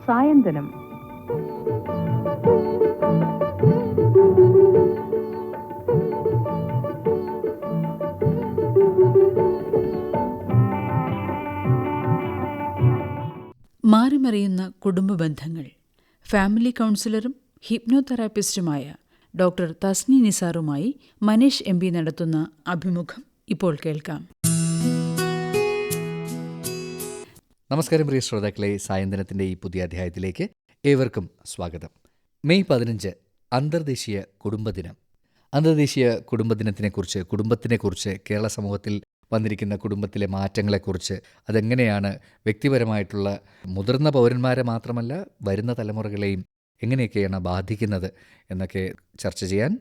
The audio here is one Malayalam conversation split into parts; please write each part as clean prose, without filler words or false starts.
സായന്തനം. മാറിമറിയുന്ന കുടുംബ ബന്ധങ്ങൾ. ഫാമിലി കൗൺസിലറും ഹിപ്നോതെറാപ്പിസ്റ്റുമായ ഡോക്ടർ തസ്നി നിസാറുമായി മനീഷ് എം പി നടത്തുന്ന അഭിമുഖം ഇപ്പോൾ കേൾക്കാം. നമസ്കാരം പ്രിയ ശ്രോതാക്കളെ, സായന്തനത്തിൻ്റെ ഈ പുതിയ അധ്യായത്തിലേക്ക് ഏവർക്കും സ്വാഗതം. മെയ് 15 അന്തർദേശീയ കുടുംബദിനം. അന്തർദേശീയ കുടുംബദിനത്തിനെക്കുറിച്ച്, കുടുംബത്തിനെക്കുറിച്ച്, കേരള സമൂഹത്തിൽ വന്നിരിക്കുന്ന കുടുംബത്തിലെ മാറ്റങ്ങളെക്കുറിച്ച്, അതെങ്ങനെയാണ് വ്യക്തിപരമായിട്ടുള്ള മുതിർന്ന പൗരന്മാരെ മാത്രമല്ല വരുന്ന തലമുറകളെയും എങ്ങനെയൊക്കെയാണ് ബാധിക്കുന്നത് എന്നൊക്കെ ചർച്ച ചെയ്യാൻ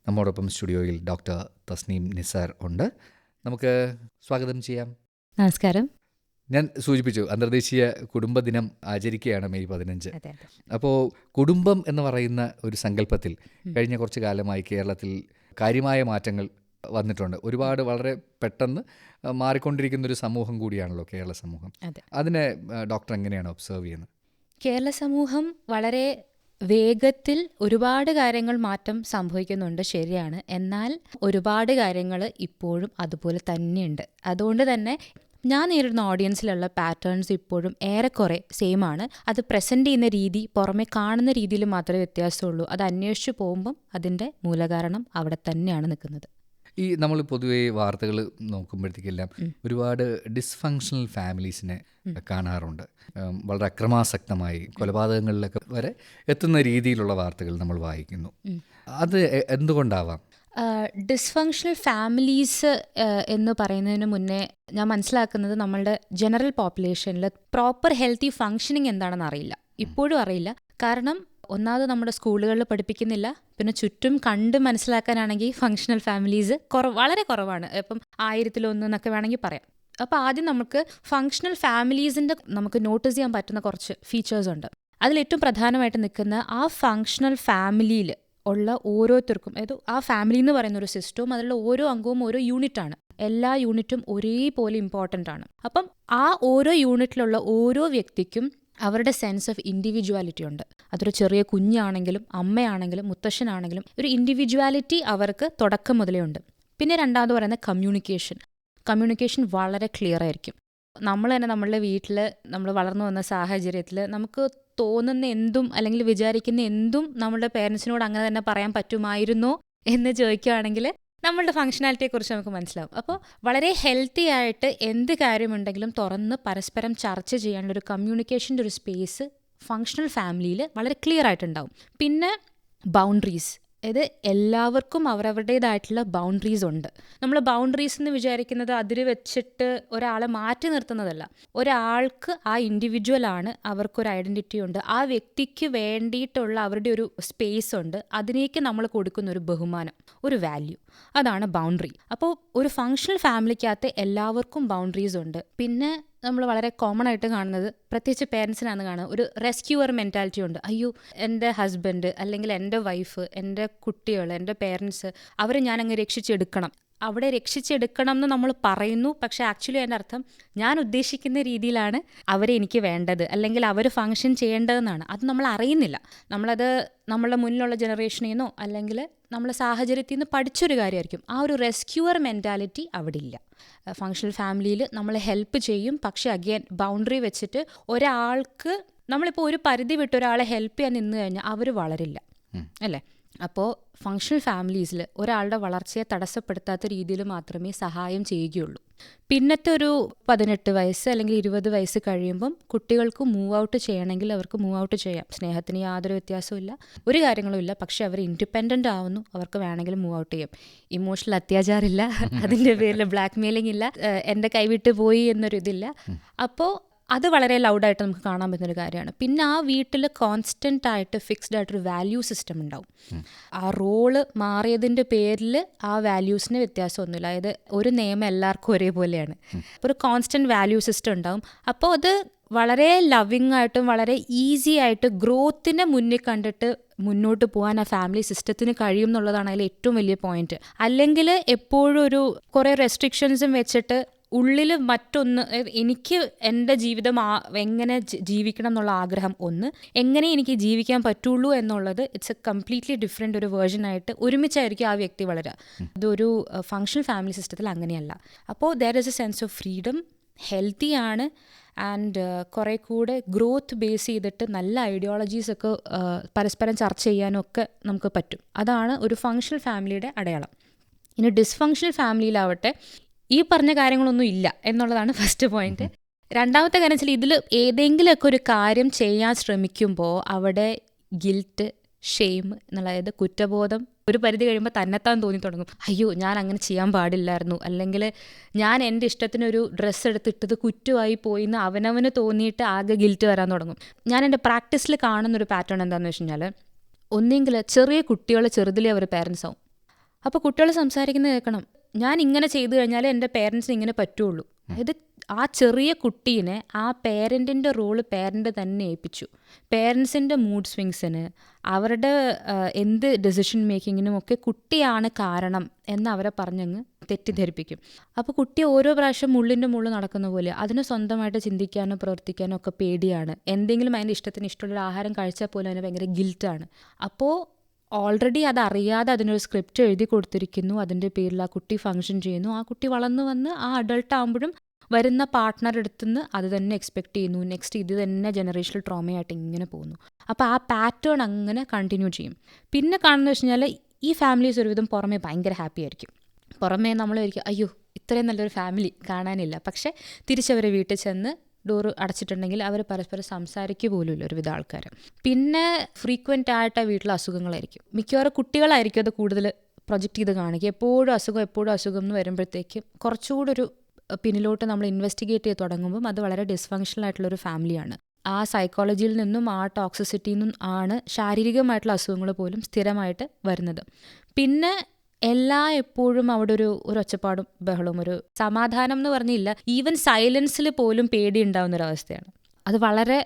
നമ്മോടൊപ്പം സ്റ്റുഡിയോയിൽ ഡോക്ടർ തസ്നീം നിസാർ ഉണ്ട്. നമുക്ക് സ്വാഗതം ചെയ്യാം. നമസ്കാരം. ഞാൻ സൂചിപ്പിച്ചു, അന്തർദേശീയ കുടുംബദിനം ആചരിക്കുകയാണ് മെയ് 15. അപ്പോൾ കുടുംബം എന്ന് പറയുന്ന ഒരു സങ്കല്പത്തിൽ കഴിഞ്ഞ കുറച്ച് കാലമായി കേരളത്തിൽ കാര്യമായ മാറ്റങ്ങൾ വന്നിട്ടുണ്ട്. ഒരുപാട് വളരെ പെട്ടെന്ന് മാറിക്കൊണ്ടിരിക്കുന്നൊരു സമൂഹം കൂടിയാണല്ലോ കേരള സമൂഹം. അതിനെ ഡോക്ടർ എങ്ങനെയാണ് ഒബ്സർവ് ചെയ്യുന്നത്? കേരള സമൂഹം വളരെ വേഗത്തിൽ ഒരുപാട് കാര്യങ്ങൾ മാറ്റം സംഭവിക്കുന്നുണ്ട്, ശരിയാണ്. എന്നാൽ ഒരുപാട് കാര്യങ്ങൾ ഇപ്പോഴും അതുപോലെ തന്നെയുണ്ട്. അതുകൊണ്ട് തന്നെ ഞാൻ നേരിടുന്ന ഓഡിയൻസിലുള്ള പാറ്റേൺസ് ഇപ്പോഴും ഏറെക്കുറെ സെയിം ആണ്. അത് പ്രസൻറ്റ് ചെയ്യുന്ന രീതി, പുറമെ കാണുന്ന രീതിയിൽ മാത്രമേ വ്യത്യാസമുള്ളൂ. അത് അന്വേഷിച്ച് പോകുമ്പം അതിൻ്റെ മൂലകാരണം അവിടെ തന്നെയാണ് നിൽക്കുന്നത്. ഈ നമ്മൾ പൊതുവേ വാർത്തകൾ നോക്കുമ്പോഴത്തേക്കെല്ലാം ഒരുപാട് ഡിസ്ഫങ്ഷണൽ ഫാമിലീസിനെ കാണാറുണ്ട്. വളരെ അക്രമാസക്തമായി കൊലപാതകങ്ങളിലൊക്കെ വരെ എത്തുന്ന രീതിയിലുള്ള വാർത്തകൾ നമ്മൾ വായിക്കുന്നു. അത് എന്തുകൊണ്ടാവാം? ഡിസ്ഫങ്ഷണൽ ഫാമിലീസ് എന്ന് പറയുന്നതിന് മുന്നേ ഞാൻ മനസ്സിലാക്കുന്നത് നമ്മളുടെ ജനറൽ പോപ്പുലേഷനിൽ പ്രോപ്പർ ഹെൽത്തി ഫങ്ഷനിങ് എന്താണെന്ന് അറിയില്ല, ഇപ്പോഴും അറിയില്ല. കാരണം ഒന്നാമത് നമ്മുടെ സ്കൂളുകളിൽ പഠിപ്പിക്കുന്നില്ല. പിന്നെ ചുറ്റും കണ്ട് മനസ്സിലാക്കാനാണെങ്കിൽ ഫങ്ഷണൽ ഫാമിലീസ് വളരെ കുറവാണ്. ഇപ്പം 1000-1 എന്നൊക്കെ വേണമെങ്കിൽ പറയാം. അപ്പോൾ ആദ്യം നമുക്ക് ഫങ്ഷണൽ ഫാമിലീസിൻ്റെ നമുക്ക് നോട്ടീസ് ചെയ്യാൻ പറ്റുന്ന കുറച്ച് ഫീച്ചേഴ്സ് ഉണ്ട്. അതിലേറ്റവും പ്രധാനമായിട്ട് നിൽക്കുന്ന ആ ഫങ്ഷണൽ ഫാമിലിയിൽ ഉള്ള ഓരോരുത്തർക്കും, അതായത് ആ ഫാമിലി എന്ന് പറയുന്ന ഒരു സിസ്റ്റവും അതിലുള്ള ഓരോ അംഗവും ഓരോ യൂണിറ്റാണ്. എല്ലാ യൂണിറ്റും ഒരേപോലെ ഇമ്പോർട്ടൻ്റ് ആണ്. അപ്പം ആ ഓരോ യൂണിറ്റിലുള്ള ഓരോ വ്യക്തിക്കും അവരുടെ സെൻസ് ഓഫ് ഇൻഡിവിജ്വാലിറ്റി ഉണ്ട്. അതൊരു ചെറിയ കുഞ്ഞാണെങ്കിലും അമ്മയാണെങ്കിലും മുത്തശ്ശനാണെങ്കിലും ഒരു ഇൻഡിവിജ്വാലിറ്റി അവർക്ക് തുടക്കം മുതലേ ഉണ്ട്. പിന്നെ രണ്ടാമത് പറയുന്നത് കമ്മ്യൂണിക്കേഷൻ വളരെ ക്ലിയർ ആയിരിക്കും. നമ്മൾ തന്നെ നമ്മളുടെ വീട്ടിൽ നമ്മൾ വളർന്നു വന്ന സാഹചര്യത്തിൽ നമുക്ക് തോന്നുന്ന എന്തും അല്ലെങ്കിൽ വിചാരിക്കുന്ന എന്തും നമ്മളുടെ പേരൻസിനോട് അങ്ങനെ തന്നെ പറയാൻ പറ്റുമായിരുന്നോ എന്ന് ചോദിക്കുകയാണെങ്കിൽ നമ്മളുടെ ഫങ്ഷനാലിറ്റിയെക്കുറിച്ച് നമുക്ക് മനസ്സിലാവും. അപ്പോൾ വളരെ ഹെൽത്തി ആയിട്ട് എന്ത് കാര്യമുണ്ടെങ്കിലും തുറന്ന് പരസ്പരം ചർച്ച ചെയ്യാനുള്ള ഒരു കമ്മ്യൂണിക്കേഷൻ്റെ ഒരു സ്പേസ് ഫങ്ഷണൽ ഫാമിലിയിൽ വളരെ ക്ലിയർ ആയിട്ടുണ്ടാവും. പിന്നെ ബൗണ്ടറീസ്, അതായത് എല്ലാവർക്കും അവരവരുടേതായിട്ടുള്ള ബൗണ്ടറീസ് ഉണ്ട്. നമ്മൾ ബൗണ്ടറീസ് എന്ന് വിചാരിക്കുന്നത് അതിര് വെച്ചിട്ട് ഒരാളെ മാറ്റി നിർത്തുന്നതല്ല. ഒരാൾക്ക് ആ ഇൻഡിവിജ്വലാണ്, അവർക്കൊരു ഐഡൻറ്റിറ്റി ഉണ്ട്, ആ വ്യക്തിക്ക് വേണ്ടിയിട്ടുള്ള അവരുടെ ഒരു സ്പേസ് ഉണ്ട്. അതിനേക്ക് നമ്മൾ കൊടുക്കുന്ന ഒരു ബഹുമാനം, ഒരു വാല്യൂ, അതാണ് ബൗണ്ടറി. അപ്പോൾ ഒരു ഫങ്ഷണൽ ഫാമിലിക്കകത്ത് എല്ലാവർക്കും ബൗണ്ടറീസ് ഉണ്ട്. പിന്നെ നമ്മൾ വളരെ കോമൺ ആയിട്ട് കാണുന്നത്, പ്രത്യേകിച്ച് പേരൻസിനാണ് കാണുന്നത്, ഒരു റെസ്ക്യൂവർ മെൻറ്റാലിറ്റി ഉണ്ട്. അയ്യോ, എൻ്റെ ഹസ്ബൻഡ് അല്ലെങ്കിൽ എൻ്റെ വൈഫ്, എൻ്റെ കുട്ടികൾ, എൻ്റെ പേരൻസ്, അവരെ ഞാനങ്ങ് രക്ഷിച്ചെടുക്കണം. അവിടെ രക്ഷിച്ചെടുക്കണം എന്ന് നമ്മൾ പറയുന്നു, പക്ഷേ ആക്ച്വലി അതിൻ്റെ അർത്ഥം ഞാൻ ഉദ്ദേശിക്കുന്ന രീതിയിലാണ് അവരെ എനിക്ക് വേണ്ടത് അല്ലെങ്കിൽ അവർ ഫങ്ഷൻ ചെയ്യേണ്ടതെന്നാണ്. അത് നമ്മൾ അറിയുന്നില്ല. നമ്മളത് നമ്മളുടെ മുന്നിലുള്ള ജനറേഷനിൽ നിന്നോ അല്ലെങ്കിൽ നമ്മളെ സാഹചര്യത്തിൽ നിന്ന് പഠിച്ചൊരു കാര്യമായിരിക്കും. ആ ഒരു റെസ്ക്യൂവർ മെൻറ്റാലിറ്റി അവിടെ ഇല്ല. ഫങ്ഷണൽ ഫാമിലിയിൽ നമ്മൾ ഹെൽപ്പ് ചെയ്യും, പക്ഷേ അഗെയിൻ ബൗണ്ടറി വെച്ചിട്ട് ഒരാൾക്ക് നമ്മളിപ്പോൾ ഒരു പരിധി വിട്ട് ഒരാളെ ഹെൽപ്പ് ചെയ്യാൻ നിന്ന് കഴിഞ്ഞാൽ അവർ വളരില്ല, അല്ലേ? അപ്പോൾ ഫങ്ഷണൽ ഫാമിലീസിൽ ഒരാളുടെ വളർച്ചയെ തടസ്സപ്പെടുത്താത്ത രീതിയിൽ മാത്രമേ സഹായം ചെയ്യുകയുള്ളൂ. പിന്നത്തെ ഒരു 18 വയസ്സ് അല്ലെങ്കിൽ 20 വയസ്സ് കഴിയുമ്പം കുട്ടികൾക്ക് മൂവ് ഔട്ട് ചെയ്യണമെങ്കിൽ അവർക്ക് മൂവ് ഔട്ട് ചെയ്യാം. സ്നേഹത്തിന് യാതൊരു വ്യത്യാസവും ഇല്ല, ഒരു കാര്യങ്ങളും ഇല്ല. പക്ഷെ അവർ ഇൻഡിപെൻഡൻ്റ് ആവുന്നു, അവർക്ക് വേണമെങ്കിൽ മൂവ് ഔട്ട് ചെയ്യാം. ഇമോഷണൽ അത്യാചാരമില്ല, അതിൻ്റെ പേരിൽ ബ്ലാക്ക് മെയിലിംഗ് ഇല്ല, എൻ്റെ കൈവിട്ട് പോയി എന്നൊരു ഇതില്ല. അപ്പോൾ അത് വളരെ ലൗഡായിട്ട് നമുക്ക് കാണാൻ പറ്റുന്നൊരു കാര്യമാണ്. പിന്നെ ആ വീട്ടിൽ കോൺസ്റ്റൻ്റ് ആയിട്ട് ഫിക്സ്ഡ് ആയിട്ടൊരു വാല്യൂ സിസ്റ്റം ഉണ്ടാവും. ആ റോള് മാറിയതിൻ്റെ പേരിൽ ആ വാല്യൂസിന് വ്യത്യാസമൊന്നുമില്ല. അതായത് ഒരു നിയമം എല്ലാവർക്കും ഒരേപോലെയാണ്. അപ്പോൾ ഒരു കോൺസ്റ്റൻറ്റ് വാല്യൂ സിസ്റ്റം ഉണ്ടാവും. അപ്പോൾ അത് വളരെ ലവിങ് ആയിട്ടും വളരെ ഈസി ആയിട്ട് ഗ്രോത്തിനെ മുന്നിൽ കണ്ടിട്ട് മുന്നോട്ട് പോകാൻ ആ ഫാമിലി സിസ്റ്റത്തിന് കഴിയും എന്നുള്ളതാണ് അതിൽ ഏറ്റവും വലിയ പോയിന്റ്. അല്ലെങ്കിൽ എപ്പോഴും ഒരു കുറേ റെസ്ട്രിക്ഷൻസും വെച്ചിട്ട് ഉള്ളിൽ മറ്റൊന്ന്, എനിക്ക് എൻ്റെ ജീവിതം എങ്ങനെ ജീവിക്കണം എന്നുള്ള ആഗ്രഹം ഒന്ന്, എങ്ങനെ എനിക്ക് ജീവിക്കാൻ പറ്റുള്ളൂ എന്നുള്ളത് ഇറ്റ്സ് എ കംപ്ലീറ്റ്ലി ഡിഫറെൻ്റ് ഒരു വേർഷനായിട്ട് ഒരുമിച്ചായിരിക്കും ആ വ്യക്തി വളരുക. ഇതൊരു ഫങ്ഷണൽ ഫാമിലി സിസ്റ്റത്തിൽ അങ്ങനെയല്ല. അപ്പോൾ there is A sense of freedom, healthy ആണ്, ആൻഡ് കുറേ കൂടെ ഗ്രോത്ത് ബേസ് ചെയ്തിട്ട് നല്ല ഐഡിയോളജീസൊക്കെ പരസ്പരം ചർച്ച ചെയ്യാനും ഒക്കെ നമുക്ക് പറ്റും. അതാണ് ഒരു ഫങ്ഷണൽ ഫാമിലിയുടെ അടയാളം. ഇനി ഡിസ്ഫങ്ഷണൽ ഫാമിലിയിലാവട്ടെ ഈ പറഞ്ഞ കാര്യങ്ങളൊന്നും ഇല്ല എന്നുള്ളതാണ് ഫസ്റ്റ് പോയിന്റ്. രണ്ടാമത്തെ കാര്യം വെച്ചാൽ ഇതിൽ ഏതെങ്കിലുമൊക്കെ ഒരു കാര്യം ചെയ്യാൻ ശ്രമിക്കുമ്പോൾ അവിടെ ഗിൽറ്റ്, ഷെയിം എന്നുള്ള, അതായത് കുറ്റബോധം ഒരു പരിധി കഴിയുമ്പോൾ തന്നെത്താൻ തോന്നി തുടങ്ങും. അയ്യോ ഞാൻ അങ്ങനെ ചെയ്യാൻ പാടില്ലായിരുന്നു, അല്ലെങ്കിൽ ഞാൻ എൻ്റെ ഇഷ്ടത്തിനൊരു ഡ്രസ്സ് എടുത്തിട്ടത് കുറ്റമായി പോയി എന്ന് അവനവന് തോന്നിയിട്ട് ആകെ ഗിൽറ്റ് വരാൻ തുടങ്ങും. ഞാൻ എൻ്റെ പ്രാക്ടീസിൽ കാണുന്നൊരു പാറ്റേൺ എന്താണെന്ന് വെച്ച് കഴിഞ്ഞാൽ, ഒന്നെങ്കിൽ ചെറിയ കുട്ടികൾ ചെറുതിലേ അവർ പേരൻസ് ആവും. അപ്പോൾ കുട്ടികൾ സംസാരിക്കുന്നത് കേൾക്കണം, ഞാൻ ഇങ്ങനെ ചെയ്തു കഴിഞ്ഞാൽ എൻ്റെ പേരൻസിന് ഇങ്ങനെ പറ്റുള്ളൂ. അതായത് ആ ചെറിയ കുട്ടീനെ ആ പേരൻറ്റിൻ്റെ റോള് പേരൻ്റ് തന്നെ ഏൽപ്പിച്ചു. പേരൻസിൻ്റെ മൂഡ് സ്വിങ്സിന്, അവരുടെ എന്ത് ഡെസിഷൻ മേക്കിങ്ങിനും ഒക്കെ കുട്ടിയാണ് കാരണം എന്ന് അവരെ പറഞ്ഞങ്ങ് തെറ്റിദ്ധരിപ്പിക്കും. അപ്പോൾ കുട്ടി ഓരോ പ്രാവശ്യം മുള്ളിൻ്റെ മുള്ളിൽ നടക്കുന്ന പോലെ അതിന് സ്വന്തമായിട്ട് ചിന്തിക്കാനോ പ്രവർത്തിക്കാനോ ഒക്കെ പേടിയാണ്. എന്തെങ്കിലും അതിൻ്റെ ഇഷ്ടത്തിന് ഇഷ്ടമുള്ള ആഹാരം കഴിച്ചാൽ പോലും അതിന് ഭയങ്കര ഗിൽറ്റാണ്. അപ്പോൾ ഓൾറെഡി അതറിയാതെ അതിനൊരു സ്ക്രിപ്റ്റ് എഴുതി കൊടുത്തിരിക്കുന്നു, അതിൻ്റെ പേരിൽ ആ കുട്ടി ഫങ്ഷൻ ചെയ്യുന്നു. ആ കുട്ടി വളർന്നു വന്ന് ആ അഡൾട്ട് ആകുമ്പോഴും വരുന്ന പാർട്ട്ണർ അടുത്തുനിന്ന് അത് തന്നെ എക്സ്പെക്റ്റ് ചെയ്യുന്നു. നെക്സ്റ്റ് ഇത് തന്നെ ജനറേഷണൽ ട്രോമയായിട്ട് ഇങ്ങനെ പോകുന്നു. അപ്പോൾ ആ പാറ്റേൺ അങ്ങനെ കണ്ടിന്യൂ ചെയ്യും. പിന്നെ കാണുന്നത് വെച്ച് കഴിഞ്ഞാൽ ഈ ഫാമിലീസ് ഒരുവിധം പുറമേ ഭയങ്കര ഹാപ്പി ആയിരിക്കും. പുറമേ നമ്മൾ വിചാരിക്കും അയ്യോ ഇത്രയും നല്ലൊരു ഫാമിലി കാണാനില്ല. പക്ഷേ തിരിച്ചവരെ വീട്ടിൽ ചെന്ന് ഡോറ് അടച്ചിട്ടുണ്ടെങ്കിൽ അവർ പരസ്പരം സംസാരിക്കുക പോലുമില്ല ഒരുവിധ ആൾക്കാർ. പിന്നെ ഫ്രീക്വൻ്റ് ആയിട്ട് വീട്ടിൽ അസുഖങ്ങളായിരിക്കും. മിക്കവാറും കുട്ടികളായിരിക്കും അത് കൂടുതൽ പ്രൊജക്റ്റ് ചെയ്ത് കാണിക്കുക. എപ്പോഴും അസുഖം എന്ന് വരുമ്പോഴത്തേക്കും കുറച്ചുകൂടെ ഒരു പിന്നിലോട്ട് നമ്മൾ ഇൻവെസ്റ്റിഗേറ്റ് ചെയ്ത് തുടങ്ങുമ്പം അത് വളരെ ഡിസ്ഫങ്ഷണൽ ആയിട്ടുള്ളൊരു ഫാമിലിയാണ്. ആ സൈക്കോളജിയിൽ നിന്നും ആ ടോക്സിസിറ്റിയിൽ നിന്നും ആണ് ശാരീരികമായിട്ടുള്ള അസുഖങ്ങൾ പോലും സ്ഥിരമായിട്ട് വരുന്നത്. പിന്നെ എപ്പോഴും അവിടെ ഒരു ഒച്ചപ്പാടും ബഹളവും, ഒരു സമാധാനം എന്ന് പറഞ്ഞില്ല, ഈവൻ സൈലൻസിൽ പോലും പേടി ഉണ്ടാവുന്നൊരവസ്ഥയാണ്. അത് വളരെ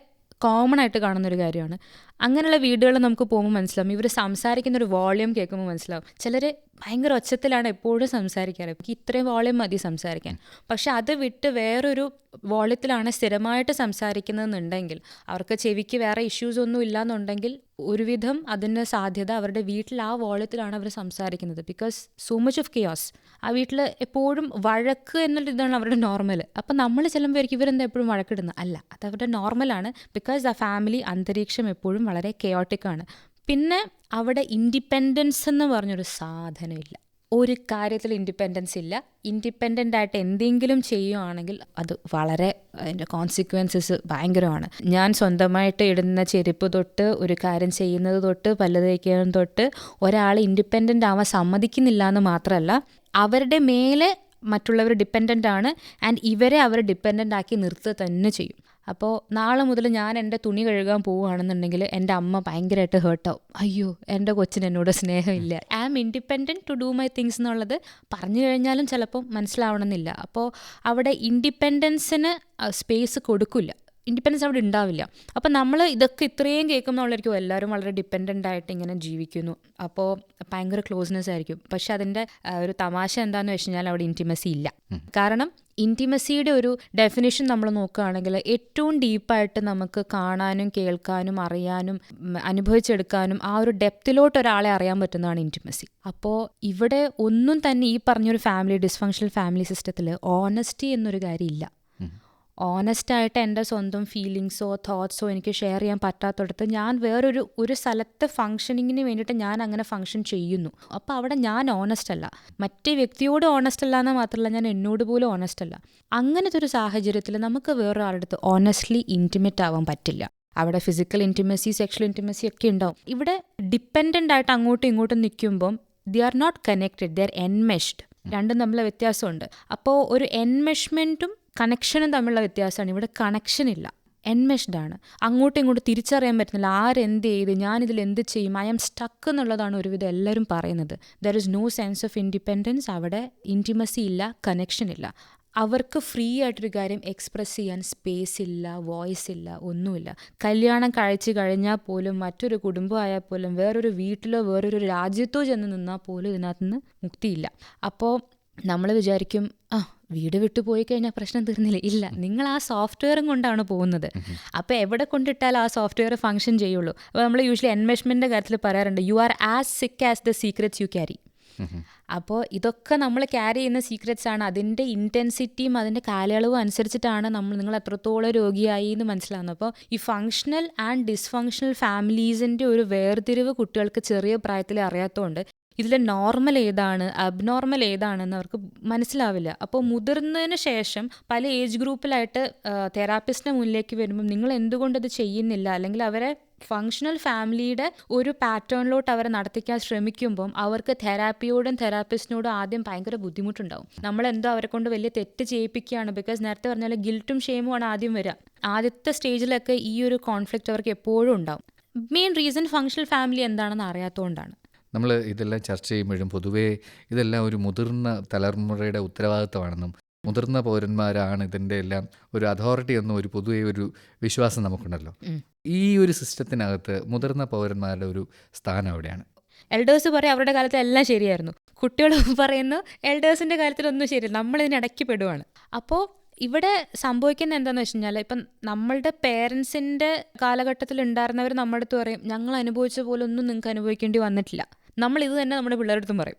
കോമൺ ആയിട്ട് കാണുന്നൊരു കാര്യമാണ്. അങ്ങനെയുള്ള വീടുകൾ നമുക്ക് പോകുമ്പോൾ മനസ്സിലാവും, ഇവർ സംസാരിക്കുന്നൊരു വോളിയം കേൾക്കുമ്പോൾ മനസ്സിലാവും. ചിലർ ഭയങ്കര ഒച്ചത്തിലാണ് എപ്പോഴും സംസാരിക്കാറ്, എനിക്ക് ഇത്രയും വോളിയം മതി സംസാരിക്കാൻ. പക്ഷെ അത് വിട്ട് വേറൊരു വോളിയത്തിലാണ് സ്ഥിരമായിട്ട് സംസാരിക്കുന്നതെന്നുണ്ടെങ്കിൽ, അവർക്ക് ചെവിക്ക് വേറെ ഇഷ്യൂസ് ഒന്നും ഇല്ലയെന്നുണ്ടെങ്കിൽ ഒരുവിധം അതിന് സാധ്യത അവരുടെ വീട്ടിൽ ആ വോളിയത്തിലാണ് അവർ സംസാരിക്കുന്നത്. Because so much of kiosk. ആ വീട്ടിൽ എപ്പോഴും വഴക്ക് എന്നുള്ള ഇതാണ് അവരുടെ നോർമൽ. അപ്പം നമ്മൾ ചെല്ലുമ്പോൾ ഇവരെന്താ എപ്പോഴും വഴക്കിടുന്നത്? അല്ല, അത് അവരുടെ നോർമലാണ്. ബിക്കോസ് ആ ഫാമിലി അന്തരീക്ഷം എപ്പോഴും വളരെ കെയോട്ടിക്കാണ്. പിന്നെ അവിടെ ഇൻഡിപെൻഡൻസ് എന്ന് പറഞ്ഞൊരു സാധനമില്ല. ഒരു കാര്യത്തിൽ ഇൻഡിപെൻഡൻസ് ഇല്ല. ഇൻഡിപെൻഡൻ്റ് ആയിട്ട് എന്തെങ്കിലും ചെയ്യുകയാണെങ്കിൽ അത് വളരെ അതിൻ്റെ കോൺസിക്വൻസസ് ഭയങ്കരമാണ്. ഞാൻ സ്വന്തമായിട്ട് ഇടുന്ന ചെരുപ്പ് തൊട്ട് ഒരു കാര്യം ചെയ്യുന്നത് തൊട്ട് പല്ല് തേക്കുന്നത് തൊട്ട് ഒരാൾ ഇൻഡിപെൻഡൻ്റ് ആവാൻ സമ്മതിക്കുന്നില്ല എന്ന് മാത്രമല്ല, അവരുടെ മേലെ മറ്റുള്ളവർ ഡിപ്പെൻഡൻ്റ് ആണ്. ആൻഡ് ഇവരെ അവർ ഡിപ്പെൻഡൻ്റ് ആക്കി നിർത്തുക തന്നെ ചെയ്യും. അപ്പോൾ നാളെ മുതൽ ഞാൻ എൻ്റെ തുണി കഴുകാൻ പോവുകയാണെന്നുണ്ടെങ്കിൽ എൻ്റെ അമ്മ ഭയങ്കരമായിട്ട് ഹേർട്ടാവും. അയ്യോ എൻ്റെ കൊച്ചിന് എന്നോട് സ്നേഹമില്ല. I am independent to do my things എന്നുള്ളത് പറഞ്ഞു കഴിഞ്ഞാലും ചിലപ്പം മനസ്സിലാവണമെന്നില്ല. അപ്പോൾ അവിടെ ഇൻഡിപെൻഡൻസിന് സ്പേസ് കൊടുക്കില്ല, ഇൻഡിപെൻഡൻസ് അവിടെ ഉണ്ടാവില്ല. അപ്പം നമ്മൾ ഇതൊക്കെ ഇത്രയും കേൾക്കുമ്പോഴായിരിക്കും എല്ലാവരും വളരെ ഡിപ്പെൻഡൻ്റ് ആയിട്ട് ഇങ്ങനെ ജീവിക്കുന്നു, അപ്പോൾ ഭയങ്കര ക്ലോസ്നെസ് ആയിരിക്കും. പക്ഷെ അതിൻ്റെ ഒരു തമാശ എന്താണെന്ന് വെച്ച് കഴിഞ്ഞാൽ അവിടെ ഇൻറ്റിമസി ഇല്ല. കാരണം ഇൻറ്റിമസിയുടെ ഒരു ഡെഫിനിഷൻ നമ്മൾ നോക്കുകയാണെങ്കിൽ ഏറ്റവും ഡീപ്പായിട്ട് നമുക്ക് കാണാനും കേൾക്കാനും അറിയാനും അനുഭവിച്ചെടുക്കാനും ആ ഒരു ഡെപ്തിലോട്ട് ഒരാളെ അറിയാൻ പറ്റുന്നതാണ് ഇൻറ്റിമസി. അപ്പോൾ ഇവിടെ ഒന്നും തന്നെ ഈ പറഞ്ഞൊരു ഡിസ്ഫങ്ഷണൽ ഫാമിലി സിസ്റ്റത്തിൽ ഓണസ്റ്റി എന്നൊരു കാര്യമില്ല. ഓണസ്റ്റായിട്ട് എൻ്റെ സ്വന്തം ഫീലിങ്സോ തോട്ട്സോ എനിക്ക് ഷെയർ ചെയ്യാൻ പറ്റാത്തടത്ത് ഞാൻ ഒരു സ്ഥലത്തെ ഫങ്ഷനിങ്ങിന് വേണ്ടിയിട്ട് ഞാൻ അങ്ങനെ ഫങ്ഷൻ ചെയ്യുന്നു. അപ്പോൾ അവിടെ ഞാൻ ഓണസ്റ്റ് അല്ല, മറ്റേ വ്യക്തിയോട് ഓണസ്റ്റ് അല്ല എന്ന് മാത്രമല്ല, ഞാൻ എന്നോട് പോലും ഓണസ്റ്റ് അല്ല. അങ്ങനത്തെ ഒരു സാഹചര്യത്തിൽ നമുക്ക് വേറൊരാളുടെ അടുത്ത് ഓണസ്റ്റ്ലി ഇൻറ്റിമേറ്റ് ആവാൻ പറ്റില്ല. അവിടെ ഫിസിക്കൽ ഇൻറ്റിമസി, സെക്ഷൽ ഇൻറ്റിമസി ഒക്കെ ഉണ്ടാവും. ഇവിടെ ഡിപ്പെൻഡൻ്റ് ആയിട്ട് അങ്ങോട്ടും ഇങ്ങോട്ടും നിൽക്കുമ്പം they are not connected, they are enmeshed. രണ്ടും തമ്മിലുള്ള വ്യത്യാസമുണ്ട്. അപ്പോൾ ഒരു എൻമെഷ്മെൻറ്റും കണക്ഷനും തമ്മിലുള്ള വ്യത്യാസമാണ്. ഇവിടെ കണക്ഷൻ ഇല്ല, എൻമെഷ്ഡ് ആണ്. അങ്ങോട്ടും ഇങ്ങോട്ടും തിരിച്ചറിയാൻ പറ്റുന്നില്ല, ആരെന്ത് ചെയ്ത്, ഞാനിതിൽ എന്ത് ചെയ്യും, ഐ ആം സ്റ്റക്ക് എന്നുള്ളതാണ് ഒരുവിധം എല്ലാവരും പറയുന്നത്. There is no sense of independence. അവിടെ ഇൻറ്റിമസി ഇല്ല, കണക്ഷൻ ഇല്ല. അവർക്ക് ഫ്രീ ആയിട്ടൊരു കാര്യം എക്സ്പ്രസ് ചെയ്യാൻ സ്പേസ് ഇല്ല, വോയിസ് ഇല്ല, ഒന്നുമില്ല. കല്യാണം കഴിച്ച് കഴിഞ്ഞാൽ പോലും, മറ്റൊരു കുടുംബമായാൽ പോലും, വേറൊരു വീട്ടിലോ വേറൊരു രാജ്യത്തോ ചെന്ന് നിന്നാൽ പോലും ഇതിനകത്ത് നിന്ന് മുക്തിയില്ല. അപ്പോൾ നമ്മൾ വിചാരിക്കും വീട് വിട്ടു പോയി കഴിഞ്ഞാൽ പ്രശ്നം തീർന്നില്ല. ഇല്ല, നിങ്ങൾ ആ സോഫ്റ്റ്വെയറും കൊണ്ടാണ് പോകുന്നത്. അപ്പോൾ എവിടെ കൊണ്ടിട്ടാൽ ആ സോഫ്റ്റ്വെയർ ഫംഗ്ഷൻ ചെയ്യുള്ളൂ. അപ്പോൾ നമ്മൾ യൂഷ്വലി എൻവെസ്റ്റ്മെൻറ്റിൻ്റെ കാര്യത്തിൽ പറയാറുണ്ട്, യു ആർ ആസ് സിക്ക് as the secrets you carry. അപ്പോൾ ഇതൊക്കെ നമ്മൾ ക്യാരി ചെയ്യുന്ന സീക്രറ്റ്സ് ആണ്. അതിൻ്റെ ഇൻറ്റൻസിറ്റിയും അതിൻ്റെ കാലയളവും അനുസരിച്ചിട്ടാണ് നിങ്ങൾ എത്രത്തോളം രോഗിയായി എന്ന് മനസ്സിലാവുന്നത്. അപ്പോൾ ഈ ഫങ്ഷണൽ ആൻഡ് ഡിസ്ഫങ്ഷണൽ ഫാമിലീസിൻ്റെ ഒരു വേർതിരിവ് കുട്ടികൾക്ക് ചെറിയ പ്രായത്തിൽ അറിയാത്തതുകൊണ്ട് ഇതിൽ നോർമൽ ഏതാണ് അബ്നോർമൽ ഏതാണെന്ന് അവർക്ക് മനസ്സിലാവില്ല. അപ്പോൾ മുതിർന്നതിന് ശേഷം പല ഏജ് ഗ്രൂപ്പിലായിട്ട് തെറാപ്പിസ്റ്റിൻ്റെ മുന്നിലേക്ക് വരുമ്പം നിങ്ങൾ എന്തുകൊണ്ടത് ചെയ്യുന്നില്ല, അല്ലെങ്കിൽ അവരെ ഫങ്ഷണൽ ഫാമിലിയുടെ ഒരു പാറ്റേണിലോട്ട് അവരെ നടത്തിക്കാൻ ശ്രമിക്കുമ്പം അവർക്ക് തെറാപ്പിയോടും തെറാപ്പിസ്റ്റിനോടും ആദ്യം ഭയങ്കര ബുദ്ധിമുട്ടുണ്ടാവും. നമ്മളെന്തോ അവരെ കൊണ്ട് വലിയ തെറ്റ് ചെയ്യിപ്പിക്കുകയാണ്. ബിക്കോസ് നേരത്തെ പറഞ്ഞാൽ ഗിൽട്ടും ഷെയിമുമാണ് ആദ്യം വരിക. ആദ്യത്തെ സ്റ്റേജിലൊക്കെ ഈ ഒരു കോൺഫ്ലിക്റ്റ് അവർക്ക് എപ്പോഴും ഉണ്ടാവും. മെയിൻ റീസൺ ഫങ്ഷണൽ ഫാമിലി എന്താണെന്ന് അറിയാത്തതുകൊണ്ടാണ്. നമ്മൾ ഇതെല്ലാം ചർച്ച ചെയ്യുമ്പോഴും പൊതുവേ ഇതെല്ലാം ഒരു മുതിർന്ന തലമുറയുടെ ഉത്തരവാദിത്തമാണെന്നും മുതിർന്ന പൗരന്മാരാണ് ഇതിൻ്റെ എല്ലാം ഒരു അതോറിറ്റി എന്നും ഒരു പൊതുവെ ഒരു വിശ്വാസം നമുക്കുണ്ടല്ലോ. ഈ ഒരു സിസ്റ്റത്തിനകത്ത് മുതിർന്ന പൗരന്മാരുടെ ഒരു സ്ഥാനം എവിടെയാണ്? എൽഡേഴ്സ് പറയും അവരുടെ കാലത്ത് എല്ലാം ശരിയായിരുന്നു, കുട്ടികൾ പറയുന്നു എൽഡേഴ്സിൻ്റെ കാര്യത്തിലൊന്നും ശരിയല്ല, നമ്മളിതിനിടയ്ക്ക് പെടുവാണ്. അപ്പോൾ ഇവിടെ സംഭവിക്കുന്നത് എന്താണെന്ന് വെച്ച് കഴിഞ്ഞാൽ, ഇപ്പം നമ്മളുടെ പേരൻസിൻ്റെ കാലഘട്ടത്തിൽ ഉണ്ടായിരുന്നവർ നമ്മുടെ അടുത്ത് പറയും ഞങ്ങൾ അനുഭവിച്ച പോലെ ഒന്നും നിങ്ങൾക്ക് അനുഭവിക്കേണ്ടി വന്നിട്ടില്ല. നമ്മൾ ഇത് തന്നെ നമ്മുടെ പിള്ളേരുടെ അടുത്തും പറയും.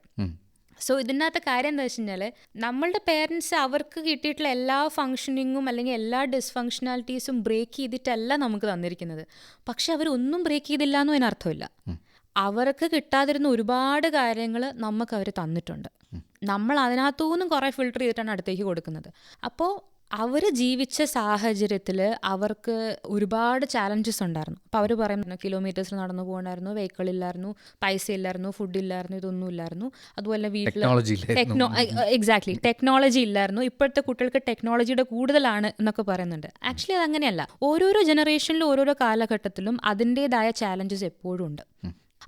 സോ ഇതിനകത്ത് കാര്യം എന്താ വെച്ച് കഴിഞ്ഞാൽ, നമ്മളുടെ പേരൻസ് അവർക്ക് കിട്ടിയിട്ടുള്ള എല്ലാ ഫങ്ഷനിങ്ങും അല്ലെങ്കിൽ എല്ലാ ഡിസ്ഫങ്ഷനാലിറ്റീസും ബ്രേക്ക് ചെയ്തിട്ടല്ല നമുക്ക് തന്നിരിക്കുന്നത്. പക്ഷെ അവരൊന്നും ബ്രേക്ക് ചെയ്തില്ല എന്നും അതിനർത്ഥമില്ല. അവർക്ക് കിട്ടാതിരുന്ന ഒരുപാട് കാര്യങ്ങൾ നമുക്ക് അവർ തന്നിട്ടുണ്ട്. നമ്മൾ അതിനകത്തുനിന്നും കുറേ ഫിൽട്ടർ ചെയ്തിട്ടാണ് അടുത്തേക്ക് കൊടുക്കുന്നത്. അപ്പോൾ അവർ ജീവിച്ച സാഹചര്യത്തിൽ അവർക്ക് ഒരുപാട് ചാലഞ്ചസ് ഉണ്ടായിരുന്നു. അപ്പോൾ അവർ പറയുന്നു കിലോമീറ്റേഴ്സ് നടന്നു പോകണമായിരുന്നു, വെഹിക്കിളില്ലായിരുന്നു, പൈസ ഇല്ലായിരുന്നു, ഫുഡ് ഇല്ലായിരുന്നു, ഇതൊന്നും ഇല്ലായിരുന്നു. അതുപോലെ വീട്ടിൽ എക്സാക്ട്ലി ടെക്നോളജി ഇല്ലായിരുന്നു. ഇപ്പോഴത്തെ കുട്ടികൾക്ക് ടെക്നോളജിയുടെ കൂടുതലാണ് എന്നൊക്കെ പറയുന്നുണ്ട്. ആക്ച്വലി അതങ്ങനെയല്ല. ഓരോരോ ജനറേഷനിലും ഓരോരോ കാലഘട്ടത്തിലും അതിൻ്റേതായ ചാലഞ്ചസ് എപ്പോഴും ഉണ്ട്.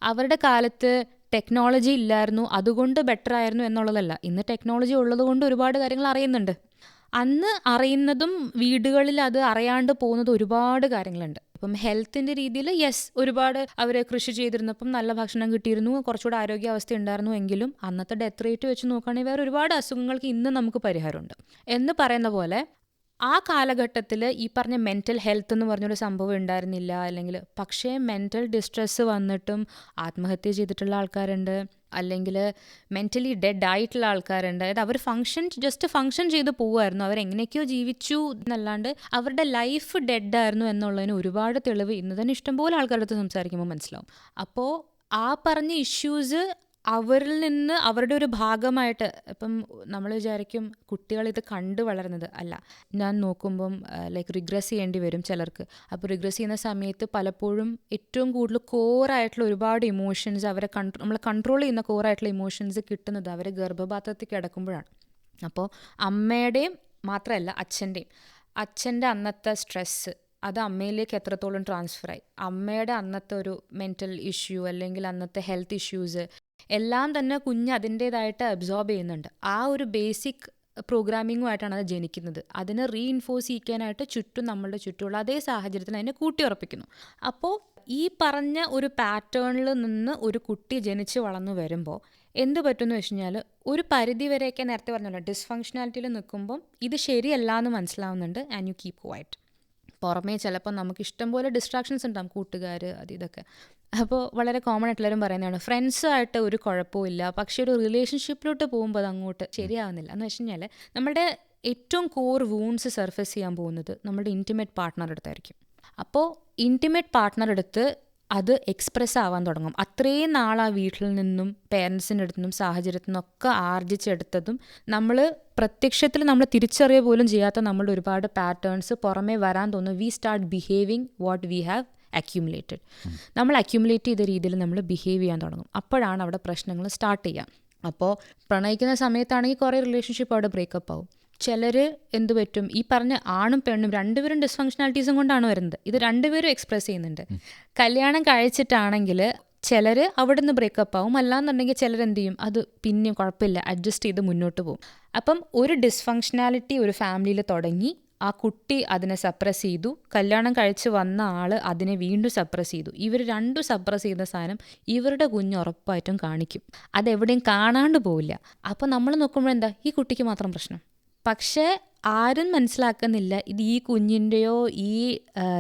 അവരുടെ കാലത്ത് ടെക്നോളജി ഇല്ലായിരുന്നു അതുകൊണ്ട് ബെറ്റർ ആയിരുന്നു എന്നുള്ളതല്ല. ഇന്ന് ടെക്നോളജി ഉള്ളത് കൊണ്ട് ഒരുപാട് കാര്യങ്ങൾ അറിയുന്നുണ്ട്. അന്ന് അറിയുന്നതും വീടുകളിൽ അത് അറിയാണ്ട് പോകുന്നത് ഒരുപാട് കാര്യങ്ങളുണ്ട്. ഇപ്പം ഹെൽത്തിൻ്റെ രീതിയിൽ ഒരുപാട് അവർ കൃഷി ചെയ്തിരുന്നപ്പം നല്ല ഭക്ഷണം കിട്ടിയിരുന്നു, കുറച്ചുകൂടെ ആരോഗ്യാവസ്ഥ ഉണ്ടായിരുന്നു. എങ്കിലും അന്നത്തെ ഡെത്ത് റേറ്റ് വെച്ച് നോക്കുകയാണെങ്കിൽ വേറെ ഒരുപാട് അസുഖങ്ങൾക്ക് ഇന്ന് നമുക്ക് പരിഹാരമുണ്ട്. എന്ന് പറയുന്ന പോലെ ആ കാലഘട്ടത്തിൽ ഈ പറഞ്ഞ മെൻ്റൽ ഹെൽത്ത് എന്ന് പറഞ്ഞൊരു സംഭവം ഉണ്ടായിരുന്നില്ല. അല്ലെങ്കിൽ പക്ഷേ മെൻ്റൽ ഡിസ്ട്രെസ് വന്നിട്ടും ആത്മഹത്യ ചെയ്തിട്ടുള്ള ആൾക്കാരുണ്ട്, അല്ലെങ്കിൽ മെൻ്റലി ഡെഡ് ആയിട്ടുള്ള ആൾക്കാരുണ്ട്. അതായത് അവർ ജസ്റ്റ് ഫങ്ഷൻ ചെയ്ത് പോവുമായിരുന്നു, അവരെങ്ങനെയൊക്കെയോ ജീവിച്ചു എന്നല്ലാണ്ട് അവരുടെ ലൈഫ് ഡെഡായിരുന്നു എന്നുള്ളതിന് ഒരുപാട് തെളിവ് ഇന്ന് തന്നെ ഇഷ്ടംപോലെ ആൾക്കാരുടെ അടുത്ത് സംസാരിക്കുമ്പോൾ മനസ്സിലാവും. അപ്പോൾ ആ പറഞ്ഞ ഇഷ്യൂസ് അവരിൽ നിന്ന് അവരുടെ ഒരു ഭാഗമായിട്ട്, ഇപ്പം നമ്മൾ വിചാരിക്കും കുട്ടികളിത് കണ്ടു വളരുന്നത് അല്ല. ഞാൻ നോക്കുമ്പം റിഗ്രസ് ചെയ്യേണ്ടി വരും ചിലർക്ക്. അപ്പോൾ റിഗ്രസ് ചെയ്യുന്ന സമയത്ത് പലപ്പോഴും ഏറ്റവും കൂടുതൽ കോറായിട്ടുള്ള ഒരുപാട് ഇമോഷൻസ് അവരെ നമ്മൾ കൺട്രോൾ ചെയ്യുന്ന കോറായിട്ടുള്ള ഇമോഷൻസ് കിട്ടുന്നത് അവർ ഗർഭപാത്രത്തിൽ കിടക്കുമ്പോഴാണ്. അപ്പോൾ അമ്മയുടെയും മാത്രമല്ല അച്ഛൻ്റെ അന്നത്തെ സ്ട്രെസ്സ് അത് അമ്മയിലേക്ക് എത്രത്തോളം ട്രാൻസ്ഫറായി, അമ്മയുടെ അന്നത്തെ ഒരു മെൻ്റൽ ഇഷ്യൂ അല്ലെങ്കിൽ അന്നത്തെ ഹെൽത്ത് ഇഷ്യൂസ് എല്ലാം തന്നെ കുഞ്ഞ് അതിൻ്റേതായിട്ട് അബ്സോർബ് ചെയ്യുന്നുണ്ട്. ആ ഒരു ബേസിക് പ്രോഗ്രാമിങ്ങുമായിട്ടാണ് അത് ജനിക്കുന്നത്. അതിനെ റീഇൻഫോഴ്സ് ചെയ്യിക്കാനായിട്ട് നമ്മളുടെ ചുറ്റുമുള്ള അതേ സാഹചര്യത്തിൽ അതിനെ കൂട്ടിയുറപ്പിക്കുന്നു. അപ്പോൾ ഈ പറഞ്ഞ ഒരു പാറ്റേണിൽ നിന്ന് ഒരു കുട്ടി ജനിച്ച് വളർന്നു വരുമ്പോൾ എന്ത് പറ്റുമെന്ന് വെച്ച് കഴിഞ്ഞാൽ, ഒരു പരിധി വരെയൊക്കെ നേരത്തെ പറഞ്ഞല്ലോ ഡിസ്ഫങ്ഷനാലിറ്റിയിൽ നിൽക്കുമ്പം ഇത് ശരിയല്ല എന്ന് മനസ്സിലാവുന്നുണ്ട്. And you keep quiet. പുറമേ ചിലപ്പോൾ നമുക്ക് ഇഷ്ടംപോലെ ഡിസ്ട്രാക്ഷൻസ് ഉണ്ടാകും, കൂട്ടുകാർ ഇതൊക്കെ. അപ്പോൾ വളരെ കോമൺ ആയിട്ട് എല്ലാവരും പറയുന്നതാണ് ഫ്രണ്ട്സുമായിട്ട് ഒരു കുഴപ്പമില്ല, പക്ഷേ ഒരു റിലേഷൻഷിപ്പിലോട്ട് പോകുമ്പോൾ അത് അങ്ങോട്ട് ശരിയാവുന്നില്ല. എന്ന് വെച്ച് കഴിഞ്ഞാൽ നമ്മുടെ ഏറ്റവും കോർ വൂൺസ് സർഫേസ് ചെയ്യാൻ പോകുന്നത് നമ്മുടെ ഇൻറ്റിമേറ്റ് പാർട്ട്ണറുടെ അടുത്തായിരിക്കും. അപ്പോൾ ഇൻറ്റിമേറ്റ് പാർട്ട്ണറുടെ അടുത്ത് അത് എക്സ്പ്രസ് ആവാൻ തുടങ്ങും. അത്രയും നാൾ ആ വീട്ടിൽ നിന്നും പേരൻസിൻ്റെ അടുത്തു നിന്നും സാഹചര്യത്തിൽ നിന്നൊക്കെ ആർജിച്ചെടുത്തതും നമ്മൾ പ്രത്യക്ഷത്തിൽ നമ്മൾ തിരിച്ചറിയുക പോലും ചെയ്യാത്ത നമ്മളുടെ ഒരുപാട് പാറ്റേൺസ് പുറമേ വരാൻ തോന്നും. We start behaving what we have accumulated. നമ്മൾ അക്യുമുലേറ്റ് ചെയ്ത രീതിയിൽ നമ്മൾ ബിഹേവ് ചെയ്യാൻ തുടങ്ങും. അപ്പോഴാണ് അവിടെ പ്രശ്നങ്ങൾ സ്റ്റാർട്ട് ചെയ്യുക. അപ്പോൾ പ്രണയിക്കുന്ന സമയത്താണെങ്കിൽ കുറേ റിലേഷൻഷിപ്പ് അവിടെ ബ്രേക്കപ്പ് ആവും. ചിലർ എന്ത് പറ്റും, ഈ പറഞ്ഞ ആണും പെണ്ണും രണ്ടുപേരും ഡിസ്ഫങ്ഷനാലിറ്റീസും കൊണ്ടാണ് വരുന്നത്. ഇത് രണ്ടുപേരും എക്സ്പ്രസ് ചെയ്യുന്നുണ്ട്. കല്യാണം കഴിച്ചിട്ടാണെങ്കിൽ ചിലർ അവിടെ നിന്ന് ബ്രേക്കപ്പ് ആവും, അല്ലാന്നുണ്ടെങ്കിൽ ചിലരെന്ത് ചെയ്യും, അത് പിന്നെയും കുഴപ്പമില്ല അഡ്ജസ്റ്റ് ചെയ്ത് മുന്നോട്ട് പോകും. അപ്പം ഒരു ഡിസ്ഫങ്ഷനാലിറ്റി ഒരു ഫാമിലിയിൽ തുടങ്ങി ആ കുട്ടി അതിനെ സപ്രസ് ചെയ്തു, കല്യാണം കഴിച്ച് വന്ന ആൾ അതിനെ വീണ്ടും സപ്രസ് ചെയ്തു. ഇവർ രണ്ടും സപ്രസ് ചെയ്ത സാധനം ഇവരുടെ കുഞ്ഞ് ഉറപ്പായിട്ടും കാണിക്കും. അതെവിടെയും കാണാണ്ട് പോവില്ല. അപ്പോൾ നമ്മൾ നോക്കുമ്പോൾ എന്താ, ഈ കുട്ടിക്ക് മാത്രം പ്രശ്നം. പക്ഷേ ആരും മനസ്സിലാക്കുന്നില്ല ഇത് ഈ കുഞ്ഞിൻ്റെയോ ഈ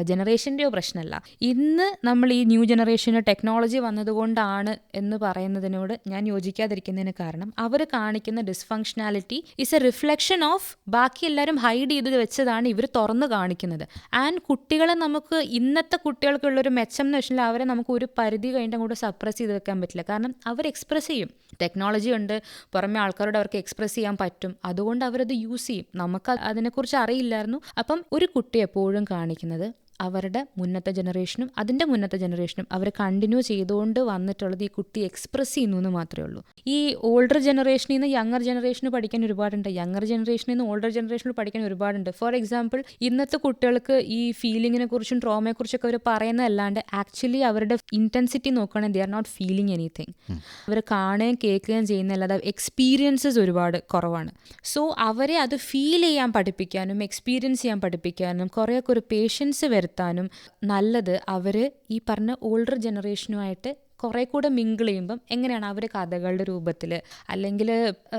ജനറേഷൻ്റെയോ പ്രശ്നമല്ല. ഇന്ന് നമ്മൾ ഈ ന്യൂ ജനറേഷന് ടെക്നോളജി വന്നതുകൊണ്ടാണ് എന്ന് പറയുന്നതിനോട് ഞാൻ യോജിക്കാതിരിക്കുന്നതിന് കാരണം അവർ കാണിക്കുന്ന ഡിസ്ഫങ്ഷനാലിറ്റി ഈസ് എ റിഫ്ലക്ഷൻ ഓഫ് ബാക്കി എല്ലാവരും ഹൈഡ് ചെയ്ത് വെച്ചതാണ് ഇവർ തുറന്ന് കാണിക്കുന്നത്. ആൻഡ് കുട്ടികളെ നമുക്ക് ഇന്നത്തെ കുട്ടികൾക്കുള്ളൊരു മെച്ചം എന്ന് വെച്ചാൽ അവരെ നമുക്ക് ഒരു പരിധി കഴിഞ്ഞിട്ട് അങ്ങോട്ട് സപ്രസ് ചെയ്ത് വെക്കാൻ പറ്റില്ല. കാരണം അവർ എക്സ്പ്രസ് ചെയ്യും. ടെക്നോളജി ഉണ്ട്, പുറമെ ആൾക്കാരോട് അവർക്ക് എക്സ്പ്രസ് ചെയ്യാൻ പറ്റും, അതുകൊണ്ട് അവരത് യൂസ് ചെയ്യും. നമുക്ക് അതിനെക്കുറിച്ച് അറിയില്ലായിരുന്നു. അപ്പം ഒരു കുട്ടി എപ്പോഴും കാണിക്കുന്നത് അവരുടെ മുന്നത്തെ ജനറേഷനും അതിൻ്റെ മുന്നത്തെ ജനറേഷനും അവർ കണ്ടിന്യൂ ചെയ്തുകൊണ്ട് വന്നിട്ടുള്ളത് ഈ കുട്ടി എക്സ്പ്രസ് ചെയ്യുന്നു എന്ന് മാത്രമേ ഉള്ളൂ. ഈ ഓൾഡർ ജനറേഷനിൽ നിന്ന് യങ്ങർ ജനറേഷന് പഠിക്കാൻ ഒരുപാടുണ്ട്, യങ്ങർ ജനറേഷനിൽ നിന്ന് ഓൾഡർ ജനറേഷനിൽ പഠിക്കാൻ ഒരുപാടുണ്ട്. ഫോർ എക്സാമ്പിൾ, ഇന്നത്തെ കുട്ടികൾക്ക് ഈ ഫീലിങ്ങിനെ കുറിച്ചും ട്രോമയെക്കുറിച്ചൊക്കെ അവർ പറയുന്നതല്ലാണ്ട് ആക്ച്വലി അവരുടെ ഇൻറ്റൻസിറ്റി നോക്കുകയാണെങ്കിൽ they are not feeling anything. അവർ കാണുകയും കേൾക്കുകയും ചെയ്യുന്നതല്ലാതെ എക്സ്പീരിയൻസസ് ഒരുപാട് കുറവാണ്. സോ അവരെ അത് ഫീൽ ചെയ്യാൻ പഠിപ്പിക്കാനും എക്സ്പീരിയൻസ് ചെയ്യാൻ പഠിപ്പിക്കാനും കുറേയൊക്കെ ഒരു പേഷ്യൻസ് വരുത്താനും നല്ലത് അവർ ഈ പറഞ്ഞ ഓൾഡർ ജനറേഷനുമായിട്ട് കുറേ കൂടെ മിങ്കിൾ ചെയ്യുമ്പം എങ്ങനെയാണ് അവർ കഥകളുടെ രൂപത്തിൽ അല്ലെങ്കിൽ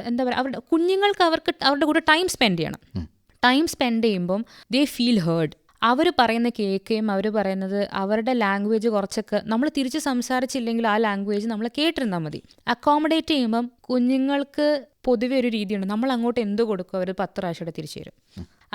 എന്താ പറയുക, അവരുടെ കുഞ്ഞുങ്ങൾക്ക് അവരുടെ കൂടെ ടൈം സ്പെൻഡ് ചെയ്യണം. ടൈം സ്പെൻഡ് ചെയ്യുമ്പം ദേ ഫീൽ ഹേർഡ്. അവർ പറയുന്ന കേൾക്കുകയും അവർ പറയുന്നത് അവരുടെ ലാംഗ്വേജ് കുറച്ചൊക്കെ നമ്മൾ തിരിച്ച് സംസാരിച്ചില്ലെങ്കിൽ ആ ലാംഗ്വേജ് നമ്മൾ കേട്ടിരുന്നാൽ മതി. അക്കോമഡേറ്റ് ചെയ്യുമ്പം കുഞ്ഞുങ്ങൾക്ക് പൊതുവെ ഒരു രീതിയുണ്ട്, നമ്മൾ അങ്ങോട്ട് എന്ത് കൊടുക്കും അവർ 10 പ്രാവശ്യം തിരിച്ചു തരും.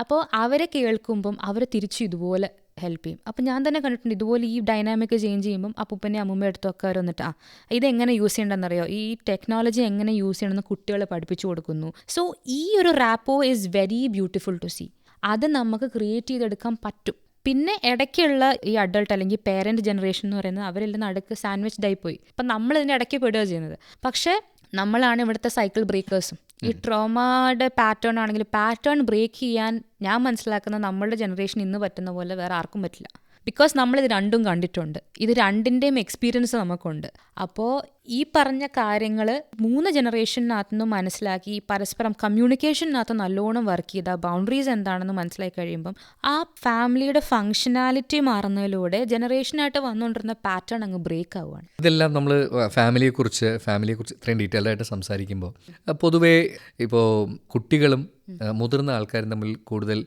അപ്പോൾ അവരെ കേൾക്കുമ്പം അവർ തിരിച്ച് ഇതുപോലെ ഹെൽപ്പ് ചെയ്യും. അപ്പം ഞാൻ തന്നെ കണ്ടിട്ടുണ്ട് ഇതുപോലെ ഈ ഡൈനാമിക് ചേഞ്ച് ചെയ്യുമ്പം അപ്പൂപ്പനെ അമ്മൂമ്മ അടുത്തൊക്കെ അവർ വന്നിട്ട് ഇതെങ്ങനെ യൂസ് ചെയ്യേണ്ടതെന്നറിയോ, ഈ ടെക്നോളജി എങ്ങനെ യൂസ് ചെയ്യണമെന്ന് കുട്ടികളെ പഠിപ്പിച്ചു കൊടുക്കുന്നു. സോ ഈ ഒരു rapport is very beautiful to see. അത് നമുക്ക് ക്രിയേറ്റ് ചെയ്തെടുക്കാൻ പറ്റും. പിന്നെ ഇടയ്ക്കുള്ള ഈ അഡൾട്ട് അല്ലെങ്കിൽ പേരൻറ്റ് ജനറേഷൻ എന്ന് പറയുന്നത് അവരെല്ലാം നടുക്ക് സാൻഡ്വിച്ച് ഡായി പോയി. അപ്പം നമ്മളിതിൻ്റെ ഇടയ്ക്ക് പെടുക ചെയ്യുന്നത്. പക്ഷേ നമ്മളാണ് ഇവിടുത്തെ സൈക്കിൾ ബ്രേക്കേഴ്സും. ഈ ട്രോമയുടെ പാറ്റേൺ ആണെങ്കിൽ പാറ്റേൺ ബ്രേക്ക് ചെയ്യാൻ ഞാൻ മനസ്സിലാക്കുന്ന നമ്മളുടെ ജനറേഷൻ ഇന്ന് പറ്റുന്ന പോലെ വേറെ ആർക്കും പറ്റില്ല. ബിക്കോസ് നമ്മളിത് രണ്ടും കണ്ടിട്ടുണ്ട്, ഇത് രണ്ടിൻ്റെയും എക്സ്പീരിയൻസ് നമുക്കുണ്ട്. അപ്പോൾ ഈ പറഞ്ഞ കാര്യങ്ങൾ 3 ജനറേഷനകത്തു നിന്നും മനസ്സിലാക്കി പരസ്പരം കമ്മ്യൂണിക്കേഷനകത്ത് നല്ലോണം വർക്ക് ചെയ്ത ബൗണ്ടറീസ് എന്താണെന്ന് മനസ്സിലാക്കി കഴിയുമ്പം ആ ഫാമിലിയുടെ ഫങ്ഷനാലിറ്റി മാറുന്നതിലൂടെ ജനറേഷനായിട്ട് വന്നുകൊണ്ടിരുന്ന പാറ്റേൺ അങ്ങ് ബ്രേക്ക് ആവുകയാണ്. ഇതെല്ലാം നമ്മൾ ഫാമിലിയെക്കുറിച്ച് ഇത്രയും ഡീറ്റെയിൽഡ് ആയിട്ട് സംസാരിക്കുമ്പോൾ പൊതുവേ ഇപ്പോൾ കുട്ടികളും മുതിർന്ന ആൾക്കാരും തമ്മിൽ കൂടുതൽ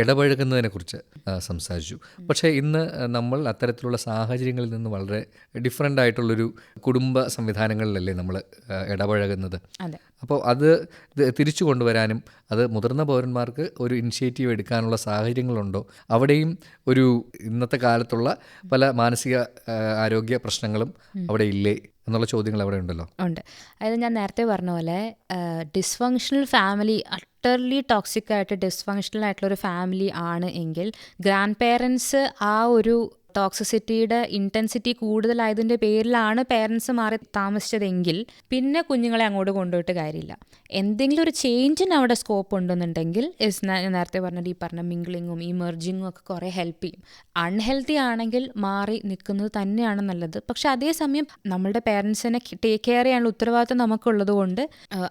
ഇടപഴകുന്നതിനെക്കുറിച്ച് സംസാരിച്ചു. പക്ഷേ ഇന്ന് നമ്മൾ അത്തരത്തിലുള്ള സാഹചര്യങ്ങളിൽ നിന്ന് വളരെ ഡിഫറെൻ്റ് ആയിട്ടുള്ളൊരു കുടുംബ സംവിധാനങ്ങളിലല്ലേ നമ്മൾ ഇടപഴകുന്നത്. അപ്പോൾ അത് തിരിച്ചു കൊണ്ടുവരാനും അത് മുതിർന്ന പൗരന്മാർക്ക് ഒരു ഇനിഷ്യേറ്റീവ് എടുക്കാനുള്ള സാഹചര്യങ്ങളുണ്ടോ, അവിടെയും ഒരു ഇന്നത്തെ കാലത്തുള്ള പല മാനസിക ആരോഗ്യ പ്രശ്നങ്ങളും അവിടെ ഇല്ലേ എന്നുള്ള ചോദ്യങ്ങൾ അവിടെ ഉണ്ടല്ലോ. ഉണ്ട്. അതായത് ഞാൻ നേരത്തെ പറഞ്ഞ പോലെ ഡിസ്ഫങ്ഷണൽ ഫാമിലി, അട്ടർലി ടോക്സിക് ആയിട്ട് ഡിസ്ഫങ്ഷണൽ ആയിട്ടുള്ളൊരു ഫാമിലി ആണ് എങ്കിൽ ഗ്രാൻഡ് പേരൻസ് ആ ഒരു ടോക്സിസിറ്റിയുടെ ഇൻറ്റൻസിറ്റി കൂടുതലായതിൻ്റെ പേരിലാണ് പേരൻസ് മാറി താമസിച്ചതെങ്കിൽ പിന്നെ കുഞ്ഞുങ്ങളെ അങ്ങോട്ട് കൊണ്ടുപോയിട്ട് കാര്യമില്ല. എന്തെങ്കിലും ഒരു ചേഞ്ചിന് അവിടെ സ്കോപ്പ് ഉണ്ടെന്നുണ്ടെങ്കിൽ നേരത്തെ പറഞ്ഞത് ഈ പറഞ്ഞ മിംഗ്ലിങ്ങും ഈ മെർജിങ്ങും ഒക്കെ കുറേ ഹെൽപ്പ് ചെയ്യും. അൺഹെൽത്തി ആണെങ്കിൽ മാറി നിൽക്കുന്നത് തന്നെയാണ് നല്ലത്. പക്ഷെ അതേസമയം നമ്മളുടെ പേരൻസിനെ ടേക്ക് കെയർ ചെയ്യാനുള്ള ഉത്തരവാദിത്വം നമുക്കുള്ളത് കൊണ്ട്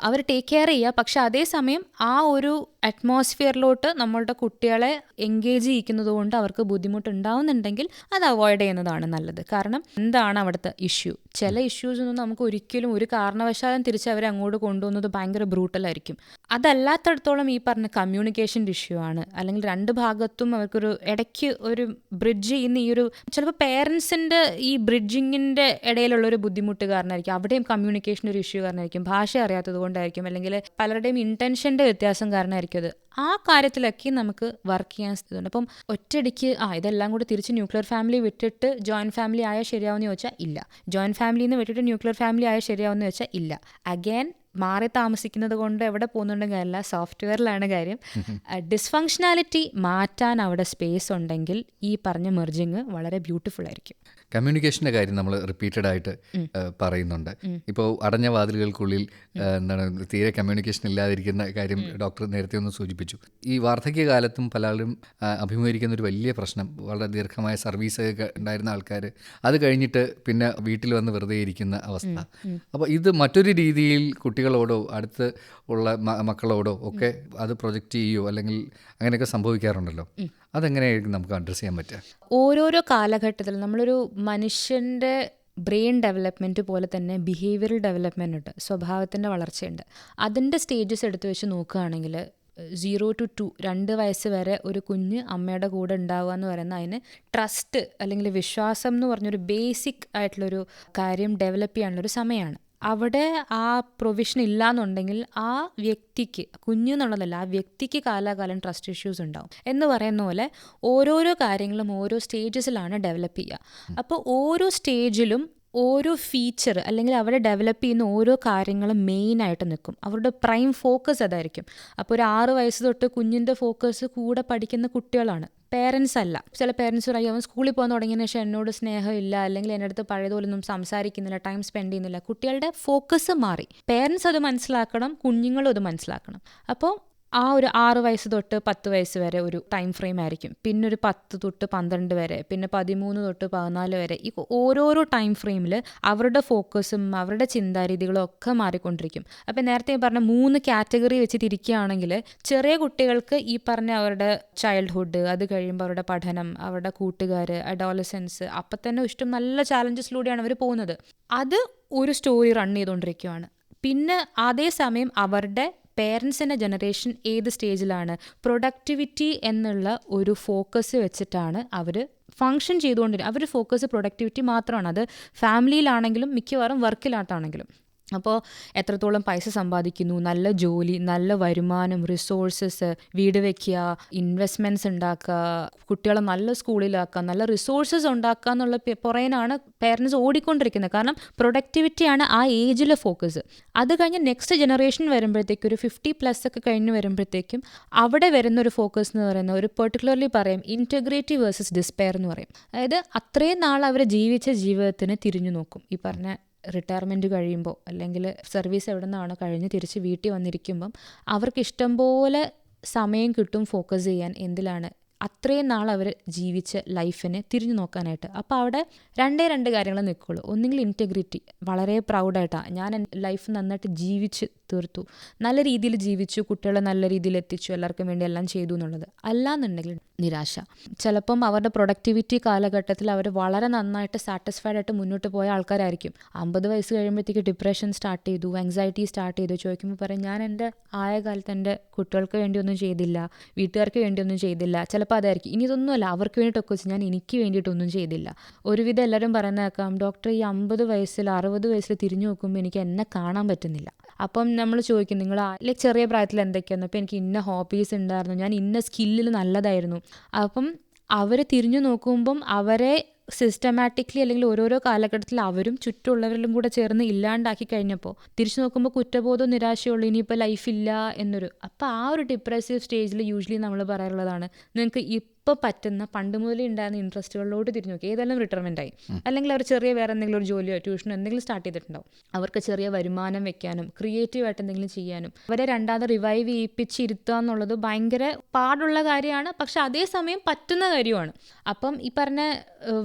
അവർ ടേക്ക് കെയർ ചെയ്യുക. പക്ഷെ അതേസമയം ആ ഒരു അറ്റ്മോസ്ഫിയറിലോട്ട് നമ്മളുടെ കുട്ടികളെ എൻഗേജ് ചെയ്യിക്കുന്നത് കൊണ്ട് അവർക്ക് ബുദ്ധിമുട്ടുണ്ടാവുന്നുണ്ടെങ്കിൽ അത് അവോയ്ഡ് ചെയ്യുന്നതാണ് നല്ലത്. കാരണം എന്താണ് അവിടുത്തെ ഇഷ്യൂ? ചില ഇഷ്യൂസ് ഒന്നും നമുക്ക് ഒരിക്കലും ഒരു കാരണവശാലും തിരിച്ച് അവരെ അങ്ങോട്ട് കൊണ്ടുപോകുന്നത് ഭയങ്കര ബ്രൂട്ടലായിരിക്കും. അതല്ലാത്തടത്തോളം ഈ പറഞ്ഞ കമ്മ്യൂണിക്കേഷൻ്റെ ഇഷ്യൂ ആണ്, അല്ലെങ്കിൽ 2 ഭാഗത്തും അവർക്കൊരു ഇടയ്ക്ക് ഒരു ബ്രിഡ്ജ് ചെയ്യുന്ന ഈ ഒരു ചിലപ്പോൾ പേരൻസിൻ്റെ ഈ ബ്രിഡ്ജിങ്ങിൻ്റെ ഇടയിലുള്ളൊരു ബുദ്ധിമുട്ട് കാരണമായിരിക്കും, അവിടെയും കമ്മ്യൂണിക്കേഷൻ്റെ ഒരു ഇഷ്യൂ കാരണമായിരിക്കും, ഭാഷ അറിയാത്തത് കൊണ്ടായിരിക്കും, അല്ലെങ്കിൽ പലരുടെയും ഇൻറ്റൻഷൻ്റെ വ്യത്യാസം കാരണമായിരിക്കും. അത് ആ കാര്യത്തിലൊക്കെ നമുക്ക് വർക്ക് ചെയ്യാൻ സ്ഥിതിയുണ്ട്. അപ്പം ഒറ്റയടിക്ക് ഇതെല്ലാം കൂടി തിരിച്ച് ന്യൂക്ലിയർ ഫാമിലി വിട്ടിട്ട് ജോയിൻറ്റ് ഫാമിലി ആയാൽ ശരിയാവുമെന്ന് ചോദിച്ചാൽ ഇല്ല. ജോയിൻറ്റ് ഫാമിലിയിൽ നിന്ന് വിട്ടിട്ട് ന്യൂക്ലിയർ ഫാമിലി ആയാൽ ശരിയാവുമെന്ന് ചോദിച്ചാൽ ഇല്ല. അഗൈൻ മാറി താമസിക്കുന്നത് കൊണ്ട് എവിടെ പോകുന്നുണ്ടെങ്കിൽ അല്ല, സോഫ്റ്റ്വെയറിലാണ് കാര്യം. ഡിസ്ഫങ്ഷനാലിറ്റി മാറ്റാൻ അവിടെ സ്പേസ് ഉണ്ടെങ്കിൽ ഈ പറഞ്ഞ മെർജിങ് വളരെ ബ്യൂട്ടിഫുൾ ആയിരിക്കും. കമ്മ്യൂണിക്കേഷൻ്റെ കാര്യം നമ്മൾ റിപ്പീറ്റഡ് ആയിട്ട് പറയുന്നുണ്ട്. ഇപ്പോൾ അടഞ്ഞ വാതിലുകൾക്കുള്ളിൽ എന്താണ് തീരെ കമ്മ്യൂണിക്കേഷൻ ഇല്ലാതിരിക്കുന്ന കാര്യം ഡോക്ടർ നേരത്തെ ഒന്ന് സൂചിപ്പിച്ചു. ഈ വാർദ്ധക്യകാലത്തും പലരും അഭിമുഖീകരിക്കുന്ന ഒരു വലിയ പ്രശ്നം, വളരെ ദീർഘമായ സർവീസ് ഉണ്ടായിരുന്ന ആൾക്കാർ അത് കഴിഞ്ഞിട്ട് പിന്നെ വീട്ടിൽ വന്ന് വെറുതെ ഇരിക്കുന്ന അവസ്ഥ. അപ്പോൾ ഇത് മറ്റൊരു രീതിയിൽ കുട്ടികൾ കുട്ടികളോടോ അടുത്ത് ഉള്ള മക്കളോടോ ഒക്കെ അത് പ്രൊജക്റ്റ് ചെയ്യുകയോ അല്ലെങ്കിൽ അങ്ങനെയൊക്കെ സംഭവിക്കാറുണ്ടല്ലോ. അതെങ്ങനെയായിരിക്കും നമുക്ക് അഡ്രസ്സ് ചെയ്യാൻ പറ്റുക? ഓരോരോ കാലഘട്ടത്തിൽ നമ്മളൊരു മനുഷ്യൻ്റെ ബ്രെയിൻ ഡെവലപ്മെൻറ്റ് പോലെ തന്നെ ബിഹേവിയറൽ ഡെവലപ്മെൻ്റ് ഉണ്ട്, സ്വഭാവത്തിൻ്റെ വളർച്ചയുണ്ട്. അതിൻ്റെ സ്റ്റേജസ് എടുത്ത് വെച്ച് നോക്കുകയാണെങ്കിൽ 0 to 2 2 വയസ്സ് വരെ ഒരു കുഞ്ഞ് അമ്മയുടെ കൂടെ ഉണ്ടാവുക എന്ന് പറയുന്നത് അതിന് ട്രസ്റ്റ് അല്ലെങ്കിൽ വിശ്വാസം എന്ന് പറഞ്ഞൊരു ബേസിക് ആയിട്ടുള്ളൊരു കാര്യം ഡെവലപ്പ് ചെയ്യാനുള്ളൊരു സമയമാണ്. അവിടെ ആ പ്രൊവിഷൻ ഇല്ലയെന്നുണ്ടെങ്കിൽ ആ വ്യക്തിക്ക്, കുഞ്ഞെന്നുള്ളതല്ല, ആ വ്യക്തിക്ക് കാലാകാലം ട്രസ്റ്റ് ഇഷ്യൂസ് ഉണ്ടാവും. എന്ന് പറയുന്ന പോലെ ഓരോരോ കാര്യങ്ങളും ഓരോ സ്റ്റേജസിലാണ് ഡെവലപ്പ് ചെയ്യുക. അപ്പോൾ ഓരോ സ്റ്റേജിലും ഓരോ ഫീച്ചർ അല്ലെങ്കിൽ അവിടെ ഡെവലപ്പ് ചെയ്യുന്ന ഓരോ കാര്യങ്ങളും മെയിനായിട്ട് നിൽക്കും. അവരുടെ പ്രൈം ഫോക്കസ് അതായിരിക്കും. അപ്പോൾ ഒരു 6 വയസ്സ് തൊട്ട് കുഞ്ഞിൻ്റെ ഫോക്കസ് കൂടെ പഠിക്കുന്ന കുട്ടികളാണ്, പേരൻസ് അല്ല. ചില പേരൻസ് പറയും അവൻ സ്കൂളിൽ പോകാൻ തുടങ്ങിയതിന് ശേഷം എന്നോട് സ്നേഹമില്ല, അല്ലെങ്കിൽ എൻ്റെ അടുത്ത് പഴയതുപോലൊന്നും സംസാരിക്കുന്നില്ല, ടൈം സ്പെൻഡ് ചെയ്യുന്നില്ല. കുട്ടികളുടെ ഫോക്കസ് മാറി. പേരൻസ് അത് മനസ്സിലാക്കണം, കുഞ്ഞുങ്ങളും അത് മനസ്സിലാക്കണം. അപ്പോൾ ആ ഒരു 6 വയസ്സ് തൊട്ട് 10 വയസ്സ് വരെ ഒരു ടൈം ഫ്രെയിം ആയിരിക്കും. പിന്നെ ഒരു 10 തൊട്ട് 12 വരെ, പിന്നെ 13 തൊട്ട് 14 വരെ. ഈ ഓരോരോ ടൈം ഫ്രെയിമിൽ അവരുടെ ഫോക്കസും അവരുടെ ചിന്താരീതികളും ഒക്കെ മാറിക്കൊണ്ടിരിക്കും. അപ്പം നേരത്തെ പറഞ്ഞ 3 കാറ്റഗറി വെച്ച് തിരിക്കുകയാണെങ്കിൽ ചെറിയ കുട്ടികൾക്ക് ഈ പറഞ്ഞ അവരുടെ ചൈൽഡ്ഹുഡ്, അത് കഴിയുമ്പോൾ അവരുടെ പഠനം, അവരുടെ കൂട്ടുകാർ, അഡോളസൻസ്, അപ്പം തന്നെ ഇഷ്ടം നല്ല ചാലഞ്ചസിലൂടെയാണ് അവർ പോകുന്നത്. അത് ഒരു സ്റ്റോറി റൺ ചെയ്തുകൊണ്ടിരിക്കുകയാണ്. പിന്നെ അതേസമയം അവരുടെ പേരൻസിൻ്റെ ജനറേഷൻ ഏത് സ്റ്റേജിലാണ്, പ്രൊഡക്ടിവിറ്റി എന്നുള്ള ഒരു ഫോക്കസ് വെച്ചിട്ടാണ് അവർ ഫങ്ഷൻ ചെയ്തുകൊണ്ടിരിക്കുക. അവർ ഫോക്കസ് പ്രൊഡക്ടിവിറ്റി മാത്രമാണ്. അത് ഫാമിലിയിലാണെങ്കിലും മിക്കവാറും വർക്കിലാട്ടാണെങ്കിലും. അപ്പോൾ എത്രത്തോളം പൈസ സമ്പാദിക്കുന്നു, നല്ല ജോലി, നല്ല വരുമാനം, റിസോഴ്സസ്, വീട് വയ്ക്കുക, ഇൻവെസ്റ്റ്മെൻറ്റ്സ് ഉണ്ടാക്കുക, കുട്ടികളെ നല്ല സ്കൂളിലാക്കുക, നല്ല റിസോഴ്സസ് ഉണ്ടാക്കുക എന്നുള്ള പുറേനാണ് പേരൻസ് ഓടിക്കൊണ്ടിരിക്കുന്നത്. കാരണം പ്രൊഡക്ടിവിറ്റിയാണ് ആ ഏജിലെ ഫോക്കസ്. അത് കഴിഞ്ഞ് നെക്സ്റ്റ് ജനറേഷൻ വരുമ്പോഴത്തേക്കും ഒരു 50+ ഒക്കെ കഴിഞ്ഞ് വരുമ്പോഴത്തേക്കും അവിടെ വരുന്നൊരു ഫോക്കസ് എന്ന് പറയുന്നത് ഒരു പെർട്ടിക്കുലർലി പറയും ഇൻറ്റഗ്രേറ്റീവ് വേഴ്സസ് ഡിസ്പെയർ എന്ന് പറയും. അതായത് അത്രയും നാൾ അവർ ജീവിച്ച ജീവിതത്തിന് തിരിഞ്ഞു നോക്കും. ഈ പറഞ്ഞ റിട്ടയർമെൻറ്റ് കഴിയുമ്പോൾ അല്ലെങ്കിൽ സർവീസ് എവിടെ നിന്നാണോ കഴിഞ്ഞ് തിരിച്ച് വീട്ടിൽ വന്നിരിക്കുമ്പം അവർക്ക് ഇഷ്ടംപോലെ സമയം കിട്ടും ഫോക്കസ് ചെയ്യാൻ. എന്തിലാണ്? അത്രയും നാൾ അവർ ജീവിച്ച ലൈഫിനെ തിരിഞ്ഞു നോക്കാനായിട്ട്. അപ്പോൾ അവിടെ 2 കാര്യങ്ങൾ നിൽക്കുള്ളൂ. ഒന്നുകിൽ ഇൻറ്റഗ്രിറ്റി, വളരെ പ്രൗഡായിട്ടാണ് ഞാൻ എൻ്റെ ലൈഫ് നന്നായിട്ട് ജീവിച്ച് തീർത്തു, നല്ല രീതിയിൽ ജീവിച്ചു, കുട്ടികളെ നല്ല രീതിയിൽ എത്തിച്ചു, എല്ലാവർക്കും വേണ്ടി എല്ലാം ചെയ്തു എന്നുള്ളത്. അല്ലാന്നുണ്ടെങ്കിൽ നിരാശ. ചിലപ്പം അവരുടെ പ്രൊഡക്ടിവിറ്റി കാലഘട്ടത്തിൽ അവർ വളരെ നന്നായിട്ട് സാറ്റിസ്ഫൈഡ് ആയിട്ട് മുന്നോട്ട് പോയ ആൾക്കാരായിരിക്കും. 50 വയസ്സ് കഴിയുമ്പോഴത്തേക്ക് ഡിപ്രഷൻ സ്റ്റാർട്ട് ചെയ്തു, ആങ്സൈറ്റി സ്റ്റാർട്ട് ചെയ്തു. ചോദിക്കുമ്പോൾ പറയും ഞാൻ എൻ്റെ ആയ കാലത്ത് എൻ്റെ കുട്ടികൾക്ക് വേണ്ടിയൊന്നും ചെയ്തില്ല, വീട്ടുകാർക്ക് വേണ്ടിയൊന്നും ചെയ്തില്ല. ചിലപ്പോൾ അതായിരിക്കും. ഇനി ഇതൊന്നുമല്ല, അവർക്ക് വേണ്ടിയിട്ടൊക്കെ വെച്ച് ഞാൻ എനിക്ക് വേണ്ടിയിട്ടൊന്നും ചെയ്തില്ല. ഒരുവിധം എല്ലാവരും പറയുന്നേക്കാം ഡോക്ടർ ഈ 50 വയസ്സിൽ 60 വയസ്സിൽ തിരിഞ്ഞു നോക്കുമ്പോൾ എനിക്ക് എന്നെ കാണാൻ പറ്റുന്നില്ല. അപ്പം നമ്മൾ ചോദിക്കും നിങ്ങൾ ചെറിയ പ്രായത്തിൽ എന്തൊക്കെയായിരുന്നു, അപ്പോൾ എനിക്ക് ഇന്ന ഹോബീസ് ഉണ്ടായിരുന്നു, ഞാൻ ഇന്ന സ്കില്ലിൽ നല്ലതായിരുന്നു. അപ്പം അവർ തിരിഞ്ഞു നോക്കുമ്പം അവരെ സിസ്റ്റമാറ്റിക്കലി അല്ലെങ്കിൽ ഓരോരോ കാലഘട്ടത്തിൽ അവരും ചുറ്റുമുള്ളവരിലും കൂടെ ചേർന്ന് ഇല്ലാണ്ടാക്കി കഴിഞ്ഞപ്പോൾ തിരിച്ചു നോക്കുമ്പോൾ കുറ്റബോധവും നിരാശയുള്ളൂ, ഇനിയിപ്പോൾ ലൈഫില്ല എന്നൊരു. അപ്പോൾ ആ ഒരു ഡിപ്രസീവ് സ്റ്റേജിൽ യൂഷ്വലി നമ്മൾ പറയാറുള്ളതാണ് നിങ്ങൾക്ക് ഇപ്പോൾ പറ്റുന്ന പണ്ട് മുതലേ ഉണ്ടായിരുന്ന ഇൻട്രസ്റ്റുകളിലോട്ട് തിരിഞ്ഞു നോക്കി. ഏതെല്ലാം റിട്ടയർമെൻ്റ് ആയി, അല്ലെങ്കിൽ അവർ ചെറിയ വേറെ എന്തെങ്കിലും ഒരു ജോലിയോ ട്യൂഷനോ എന്തെങ്കിലും സ്റ്റാർട്ട് ചെയ്തിട്ടുണ്ടാവും. അവർക്ക് ചെറിയ വരുമാനം വെക്കാനും ക്രിയേറ്റീവായിട്ട് എന്തെങ്കിലും ചെയ്യാനും അവരെ രണ്ടാമത് റിവൈവ് ചെയ്യിപ്പിച്ചിരുത്തുക എന്നുള്ളത് ഭയങ്കര പാടുള്ള കാര്യമാണ്. പക്ഷെ അതേസമയം പറ്റുന്ന കാര്യമാണ്. അപ്പം ഈ പറഞ്ഞ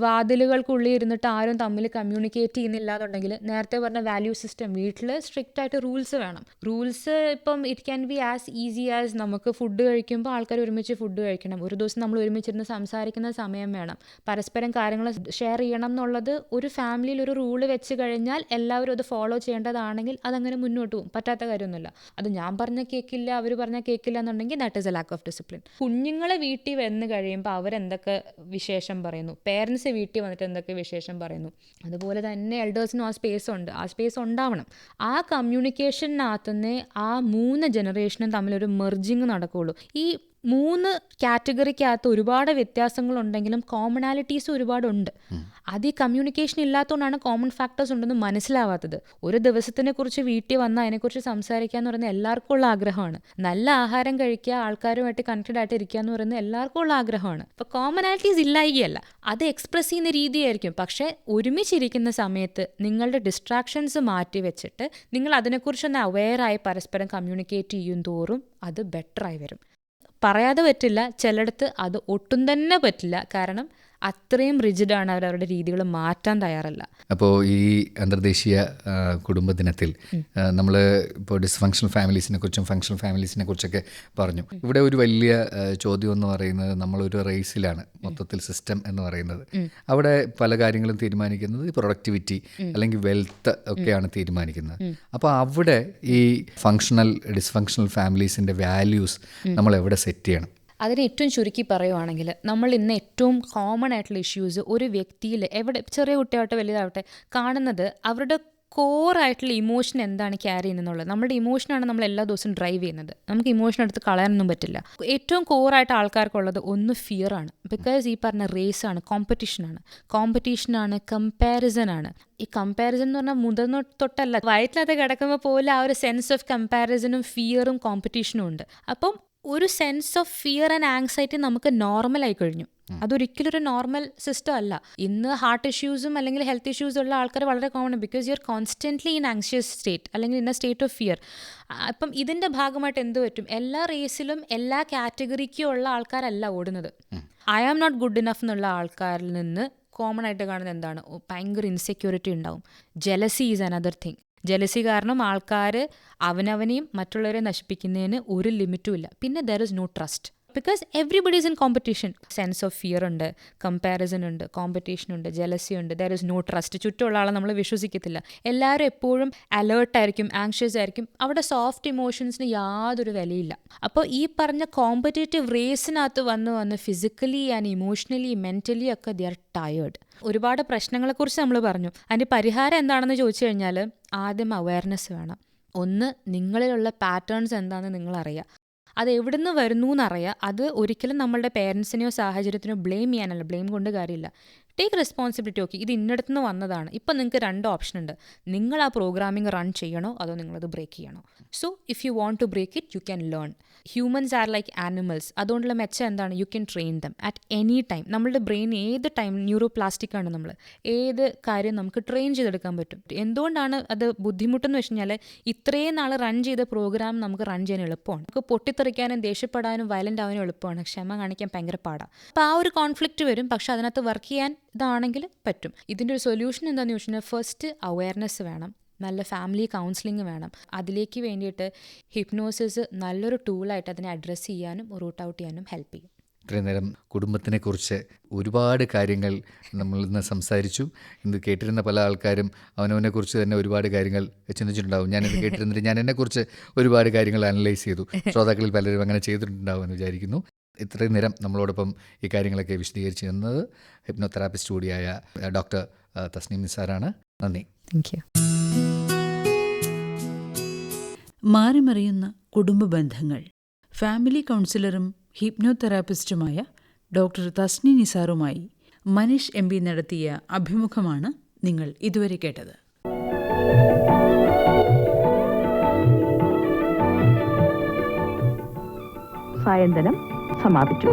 വാതിലുകൾക്കുള്ളിൽ ഇരുന്നിട്ട് ആരും തമ്മിൽ കമ്മ്യൂണിക്കേറ്റ് ചെയ്യുന്നില്ലാന്നുണ്ടെങ്കിൽ നേരത്തെ പറഞ്ഞ വാല്യൂ സിസ്റ്റം, വീട്ടിൽ സ്ട്രിക്റ്റ് ആയിട്ട് റൂൾസ് വേണം. റൂൾസ് ഇപ്പം it can be as easy as നമുക്ക് ഫുഡ് കഴിക്കുമ്പോൾ ആൾക്കാർ ഒരുമിച്ച് ഫുഡ് കഴിക്കണം, ഒരു ദിവസം നമ്മൾ ഒരുമിച്ചിരുന്ന് സംസാരിക്കുന്ന സമയം വേണം, പരസ്പരം കാര്യങ്ങൾ ഷെയർ ചെയ്യണം എന്നുള്ളത് ഒരു ഫാമിലിയിൽ ഒരു റൂള് വെച്ച് കഴിഞ്ഞാൽ എല്ലാവരും അത് ഫോളോ ചെയ്യേണ്ടതാണെങ്കിൽ അതങ്ങനെ മുന്നോട്ട് പോകും. പറ്റാത്ത കാര്യമൊന്നുമില്ല. അത് ഞാൻ പറഞ്ഞ കേൾക്കില്ല, അവർ പറഞ്ഞാൽ കേൾക്കില്ല എന്നുണ്ടെങ്കിൽ that is A lack of discipline. കുഞ്ഞുങ്ങളെ വീട്ടിൽ വന്ന് കഴിയുമ്പോൾ അവരെന്തൊക്കെ വിശേഷം പറയുന്നു, പേരൻസ് വീട്ടിൽ വന്നിട്ട് എന്തൊക്കെ വിശേഷം പറയുന്നു, അതുപോലെ തന്നെ എൽഡേഴ്സിനും ആ സ്പേസ് ഉണ്ട്, ആ സ്പേസ് ഉണ്ടാവണം. ആ കമ്മ്യൂണിക്കേഷനകത്തുനിന്ന് ആ 3 ജനറേഷനും തമ്മിലൊരു മെർജിങ് നടക്കുകയുള്ളൂ. ഈ 3 കാറ്റഗറിക്കകത്ത് ഒരുപാട് വ്യത്യാസങ്ങളുണ്ടെങ്കിലും കോമണാലിറ്റീസ് ഒരുപാടുണ്ട്. അത് ഈ കമ്മ്യൂണിക്കേഷൻ ഇല്ലാത്തതുകൊണ്ടാണ് കോമൺ ഫാക്ടേഴ്സ് ഉണ്ടെന്ന് മനസ്സിലാവാത്തത്. ഒരു ദിവസത്തിനെ കുറിച്ച് വീട്ടിൽ വന്നാൽ അതിനെക്കുറിച്ച് സംസാരിക്കുക എന്ന് പറയുന്നത് എല്ലാവർക്കും ഉള്ള ആഗ്രഹമാണ്. നല്ല ആഹാരം കഴിക്കുക, ആൾക്കാരുമായിട്ട് കണക്റ്റഡ് ആയിട്ട് ഇരിക്കുക എന്ന് പറയുന്നത് എല്ലാവർക്കും ഉള്ള ആഗ്രഹമാണ്. ഇപ്പോൾ കോമണാലിറ്റീസ് ഇല്ലായികയല്ല, അത് എക്സ്പ്രസ് ചെയ്യുന്ന രീതിയായിരിക്കും. പക്ഷേ ഒരുമിച്ചിരിക്കുന്ന സമയത്ത് നിങ്ങളുടെ ഡിസ്ട്രാക്ഷൻസ് മാറ്റി വെച്ചിട്ട് നിങ്ങൾ അതിനെക്കുറിച്ചൊന്ന് അവെയറായി പരസ്പരം കമ്മ്യൂണിക്കേറ്റ് ചെയ്യും തോറും അത് ബെറ്ററായി വരും. പറയാതെ പറ്റില്ല, ചിലയിടത്ത് അത് ഒട്ടും തന്നെ പറ്റില്ല. കാരണം അത്രയും റിജിഡാണ് അവരുടെ രീതികൾ മാറ്റാൻ തയ്യാറല്ല. അപ്പോൾ ഈ അന്തർദേശീയ കുടുംബ ദിനത്തിൽ നമ്മൾ ഇപ്പോൾ ഡിസ്ഫങ്ഷണൽ ഫാമിലീസിനെ കുറിച്ചും ഫങ്ഷണൽ ഫാമിലീസിനെ കുറിച്ചൊക്കെ പറഞ്ഞു. ഇവിടെ ഒരു വലിയ ചോദ്യം എന്ന് പറയുന്നത് നമ്മളൊരു റേസിലാണ് മൊത്തത്തിൽ സിസ്റ്റം എന്ന് പറയുന്നത്. അവിടെ പല കാര്യങ്ങളും തീരുമാനിക്കുന്നത് പ്രൊഡക്ടിവിറ്റി അല്ലെങ്കിൽ വെൽത്ത് ഒക്കെയാണ് തീരുമാനിക്കുന്നത്. അപ്പോൾ അവിടെ ഈ ഫങ്ഷണൽ ഡിസ്ഫങ്ഷണൽ ഫാമിലീസിൻ്റെ വാല്യൂസ് നമ്മൾ എവിടെ സെറ്റ് ചെയ്യണം? അതിനെ ഏറ്റവും ചുരുക്കി പറയുവാണെങ്കിൽ നമ്മൾ ഇന്ന് ഏറ്റവും കോമൺ ആയിട്ടുള്ള ഇഷ്യൂസ് ഒരു വ്യക്തിയിൽ എവിടെ ചെറിയ കുട്ടിയാവട്ടെ വലുതാവട്ടെ കാണുന്നത് അവരുടെ കോറായിട്ടുള്ള ഇമോഷൻ എന്താണ് ക്യാരി ചെയ്യുന്നതെന്നുള്ളത്. നമ്മുടെ ഇമോഷനാണ് നമ്മൾ എല്ലാ ദിവസവും ഡ്രൈവ് ചെയ്യുന്നത്. നമുക്ക് ഇമോഷൻ എടുത്ത് കളയാനൊന്നും പറ്റില്ല. ഏറ്റവും കോറായിട്ട് ആൾക്കാർക്കുള്ളത് ഒന്ന് ഫിയറാണ്. ബിക്കോസ് ഈ പറഞ്ഞ റേസാണ്, കോമ്പറ്റീഷനാണ്, കമ്പാരിസൺ. ഈ കമ്പാരിസൺ എന്ന് പറഞ്ഞാൽ മുതിർന്ന തൊട്ടല്ല, വയറ്റിനകത്ത് കിടക്കുമ്പോൾ പോലും ആ ഒരു സെൻസ് ഓഫ് കമ്പാരിസണും ഫിയറും കോമ്പറ്റീഷനും ഉണ്ട്. അപ്പം ഒരു sense of fear and anxiety നമുക്ക് നോർമലായി കഴിഞ്ഞു. അതൊരിക്കലും ഒരു നോർമൽ സിസ്റ്റം അല്ല. ഇന്ന് ഹാർട്ട് ഇഷ്യൂസും അല്ലെങ്കിൽ ഹെൽത്ത് ഇഷ്യൂസും ഉള്ള ആൾക്കാർ വളരെ കോമൺ ആണ്. Because you are constantly in anxious state അല്ലെങ്കിൽ in a state of fear. അപ്പം ഇതിൻ്റെ ഭാഗമായിട്ട് എന്ത് പറ്റും? എല്ലാ റേസിലും എല്ലാ കാറ്റഗറിക്കും ഉള്ള ആൾക്കാരല്ല ഓടുന്നത്. I am not good enough എന്നുള്ള ആൾക്കാരിൽ നിന്ന് കോമൺ ആയിട്ട് കാണുന്നത് എന്താണ്? ഭയങ്കര ഇൻസെക്യൂരിറ്റി ഉണ്ടാവും. Jealousy is another thing. Jealousy കാരണം ആൾക്കാർ അവനവനെയും മറ്റുള്ളവരെ നശിപ്പിക്കുന്നതിന് ഒരു ലിമിറ്റും ഇല്ല. പിന്നെ there is no trust. Because everybody is in competition. Sense of fear ഉണ്ട്, കമ്പാരിസൺ ഉണ്ട്, കോമ്പറ്റീഷൻ ഉണ്ട്, ജെലസി ഉണ്ട്, ദർ ഇസ് നോ ട്രസ്റ്റ്. ചുറ്റുമുള്ള ആളെ നമ്മൾ വിശ്വസിക്കത്തില്ല. എല്ലാവരും എപ്പോഴും അലേർട്ടായിരിക്കും, ആങ്ഷ്യസ് ആയിരിക്കും. അവിടെ സോഫ്റ്റ് ഇമോഷൻസിന് യാതൊരു വിലയില്ല. അപ്പോൾ ഈ പറഞ്ഞ കോമ്പറ്റേറ്റീവ് റേസിനകത്ത് വന്ന് ഫിസിക്കലി ആൻഡ് ഇമോഷണലി മെൻ്റലി ഒക്കെ ദേ ആർ ടയേർഡ്. ഒരുപാട് പ്രശ്നങ്ങളെക്കുറിച്ച് നമ്മൾ പറഞ്ഞു. അതിൻ്റെ പരിഹാരം എന്താണെന്ന് ചോദിച്ചു കഴിഞ്ഞാൽ ആദ്യം അവയർനെസ് വേണം. ഒന്ന്, നിങ്ങളിലുള്ള പാറ്റേൺസ് എന്താണെന്ന് നിങ്ങളറിയുക. അത് എവിടുന്ന് വരുന്നു എന്നറിയാം. അത് ഒരിക്കലും നമ്മളുടെ പേരൻസിനെയോ സാഹചര്യത്തിനോ ബ്ലെയിം ചെയ്യാനല്ല. ബ്ലെയിം കൊണ്ട് കാര്യമില്ല. Take responsibility. ഓക്കെ, ഇത് ഇന്നടത്തുനിന്ന് വന്നതാണ്. ഇപ്പം നിങ്ങൾക്ക് 2 ഓപ്ഷൻ ഉണ്ട്. നിങ്ങൾ ആ പ്രോഗ്രാമിംഗ് റൺ ചെയ്യണോ അതോ നിങ്ങളത് ബ്രേക്ക് ചെയ്യണോ? So if you want to break it you can learn. Humans are like animals. അതുകൊണ്ടുള്ള മെച്ചം എന്താണ്? You can train them at any time. നമ്മളുടെ ബ്രെയിൻ ഏത് ടൈം ന്യൂറോപ്ലാസ്റ്റിക് ആണ്. നമ്മൾ ഏത് കാര്യം നമുക്ക് ട്രെയിൻ ചെയ്തെടുക്കാൻ പറ്റും. എന്തുകൊണ്ടാണ് അത് ബുദ്ധിമുട്ടെന്ന് വെച്ച് കഴിഞ്ഞാൽ ഇത്രയും നാൾ റൺ ചെയ്ത പ്രോഗ്രാം നമുക്ക് റൺ ചെയ്യാൻ എളുപ്പമാണ്. നമുക്ക് പൊട്ടിത്തെറിക്കാനും ദേഷ്യപ്പെടാനും വയലൻ്റ് ആവാനും എളുപ്പമാണ്. ക്ഷമ കാണിക്കാൻ ഭയങ്കര പാടാണ്. അപ്പോൾ ആ ഒരു കോൺഫ്ലിക്റ്റ് വരും. പക്ഷെ അതിനകത്ത് വർക്ക് ചെയ്യാൻ ഇതാണെങ്കിൽ പറ്റും. ഇതിൻ്റെ ഒരു സൊല്യൂഷൻ എന്താണെന്ന് ചോദിച്ചാൽ ഫസ്റ്റ് അവയർനെസ് വേണം. നല്ല ഫാമിലി കൗൺസിലിംഗ് വേണം. അതിലേക്ക് വേണ്ടിയിട്ട് ഹിപ്നോസിസ് നല്ലൊരു ടൂളായിട്ട് അതിനെ അഡ്രസ്സ് ചെയ്യാനും റൂട്ട് ഔട്ട് ചെയ്യാനും ഹെൽപ്പ് ചെയ്യും. ഇത്രയും നേരം കുടുംബത്തിനെക്കുറിച്ച് ഒരുപാട് കാര്യങ്ങൾ നമ്മൾ ഇന്ന് സംസാരിച്ചു. ഇന്ന് കേട്ടിരുന്ന പല ആൾക്കാരും അവനവനെക്കുറിച്ച് തന്നെ ഒരുപാട് കാര്യങ്ങൾ ചിന്തിച്ചിട്ടുണ്ടാവും. ഞാനിത് കേട്ടിരുന്നിട്ട് ഞാൻ എന്നെക്കുറിച്ച് ഒരുപാട് കാര്യങ്ങൾ അനലൈസ് ചെയ്തു. ശ്രോതാക്കളിൽ പലരും അങ്ങനെ ചെയ്തിട്ടുണ്ടാവും എന്ന് വിചാരിക്കുന്നു. ഇത്രയും നേരം നമ്മളോടൊപ്പം ഈ കാര്യങ്ങളൊക്കെ വിശദീകരിച്ചു തന്നത് ഹിപ്നോതെറാപ്പിസ്റ്റ് കൂടിയായ ഡോക്ടർ തസ്നീം നിസാറാണ്. നന്ദി. Thank you. മാറിമറിയുന്ന കുടുംബ ബന്ധങ്ങൾ. ഫാമിലി കൗൺസിലറും ഹിപ്നോതെറാപ്പിസ്റ്റുമായ ഡോക്ടർ തസ്നി നിസാറുമായി മനീഷ് എം പി നടത്തിയ അഭിമുഖമാണ് നിങ്ങൾ ഇതുവരെ കേട്ടത്. സായന്തനം സമാപിച്ചു.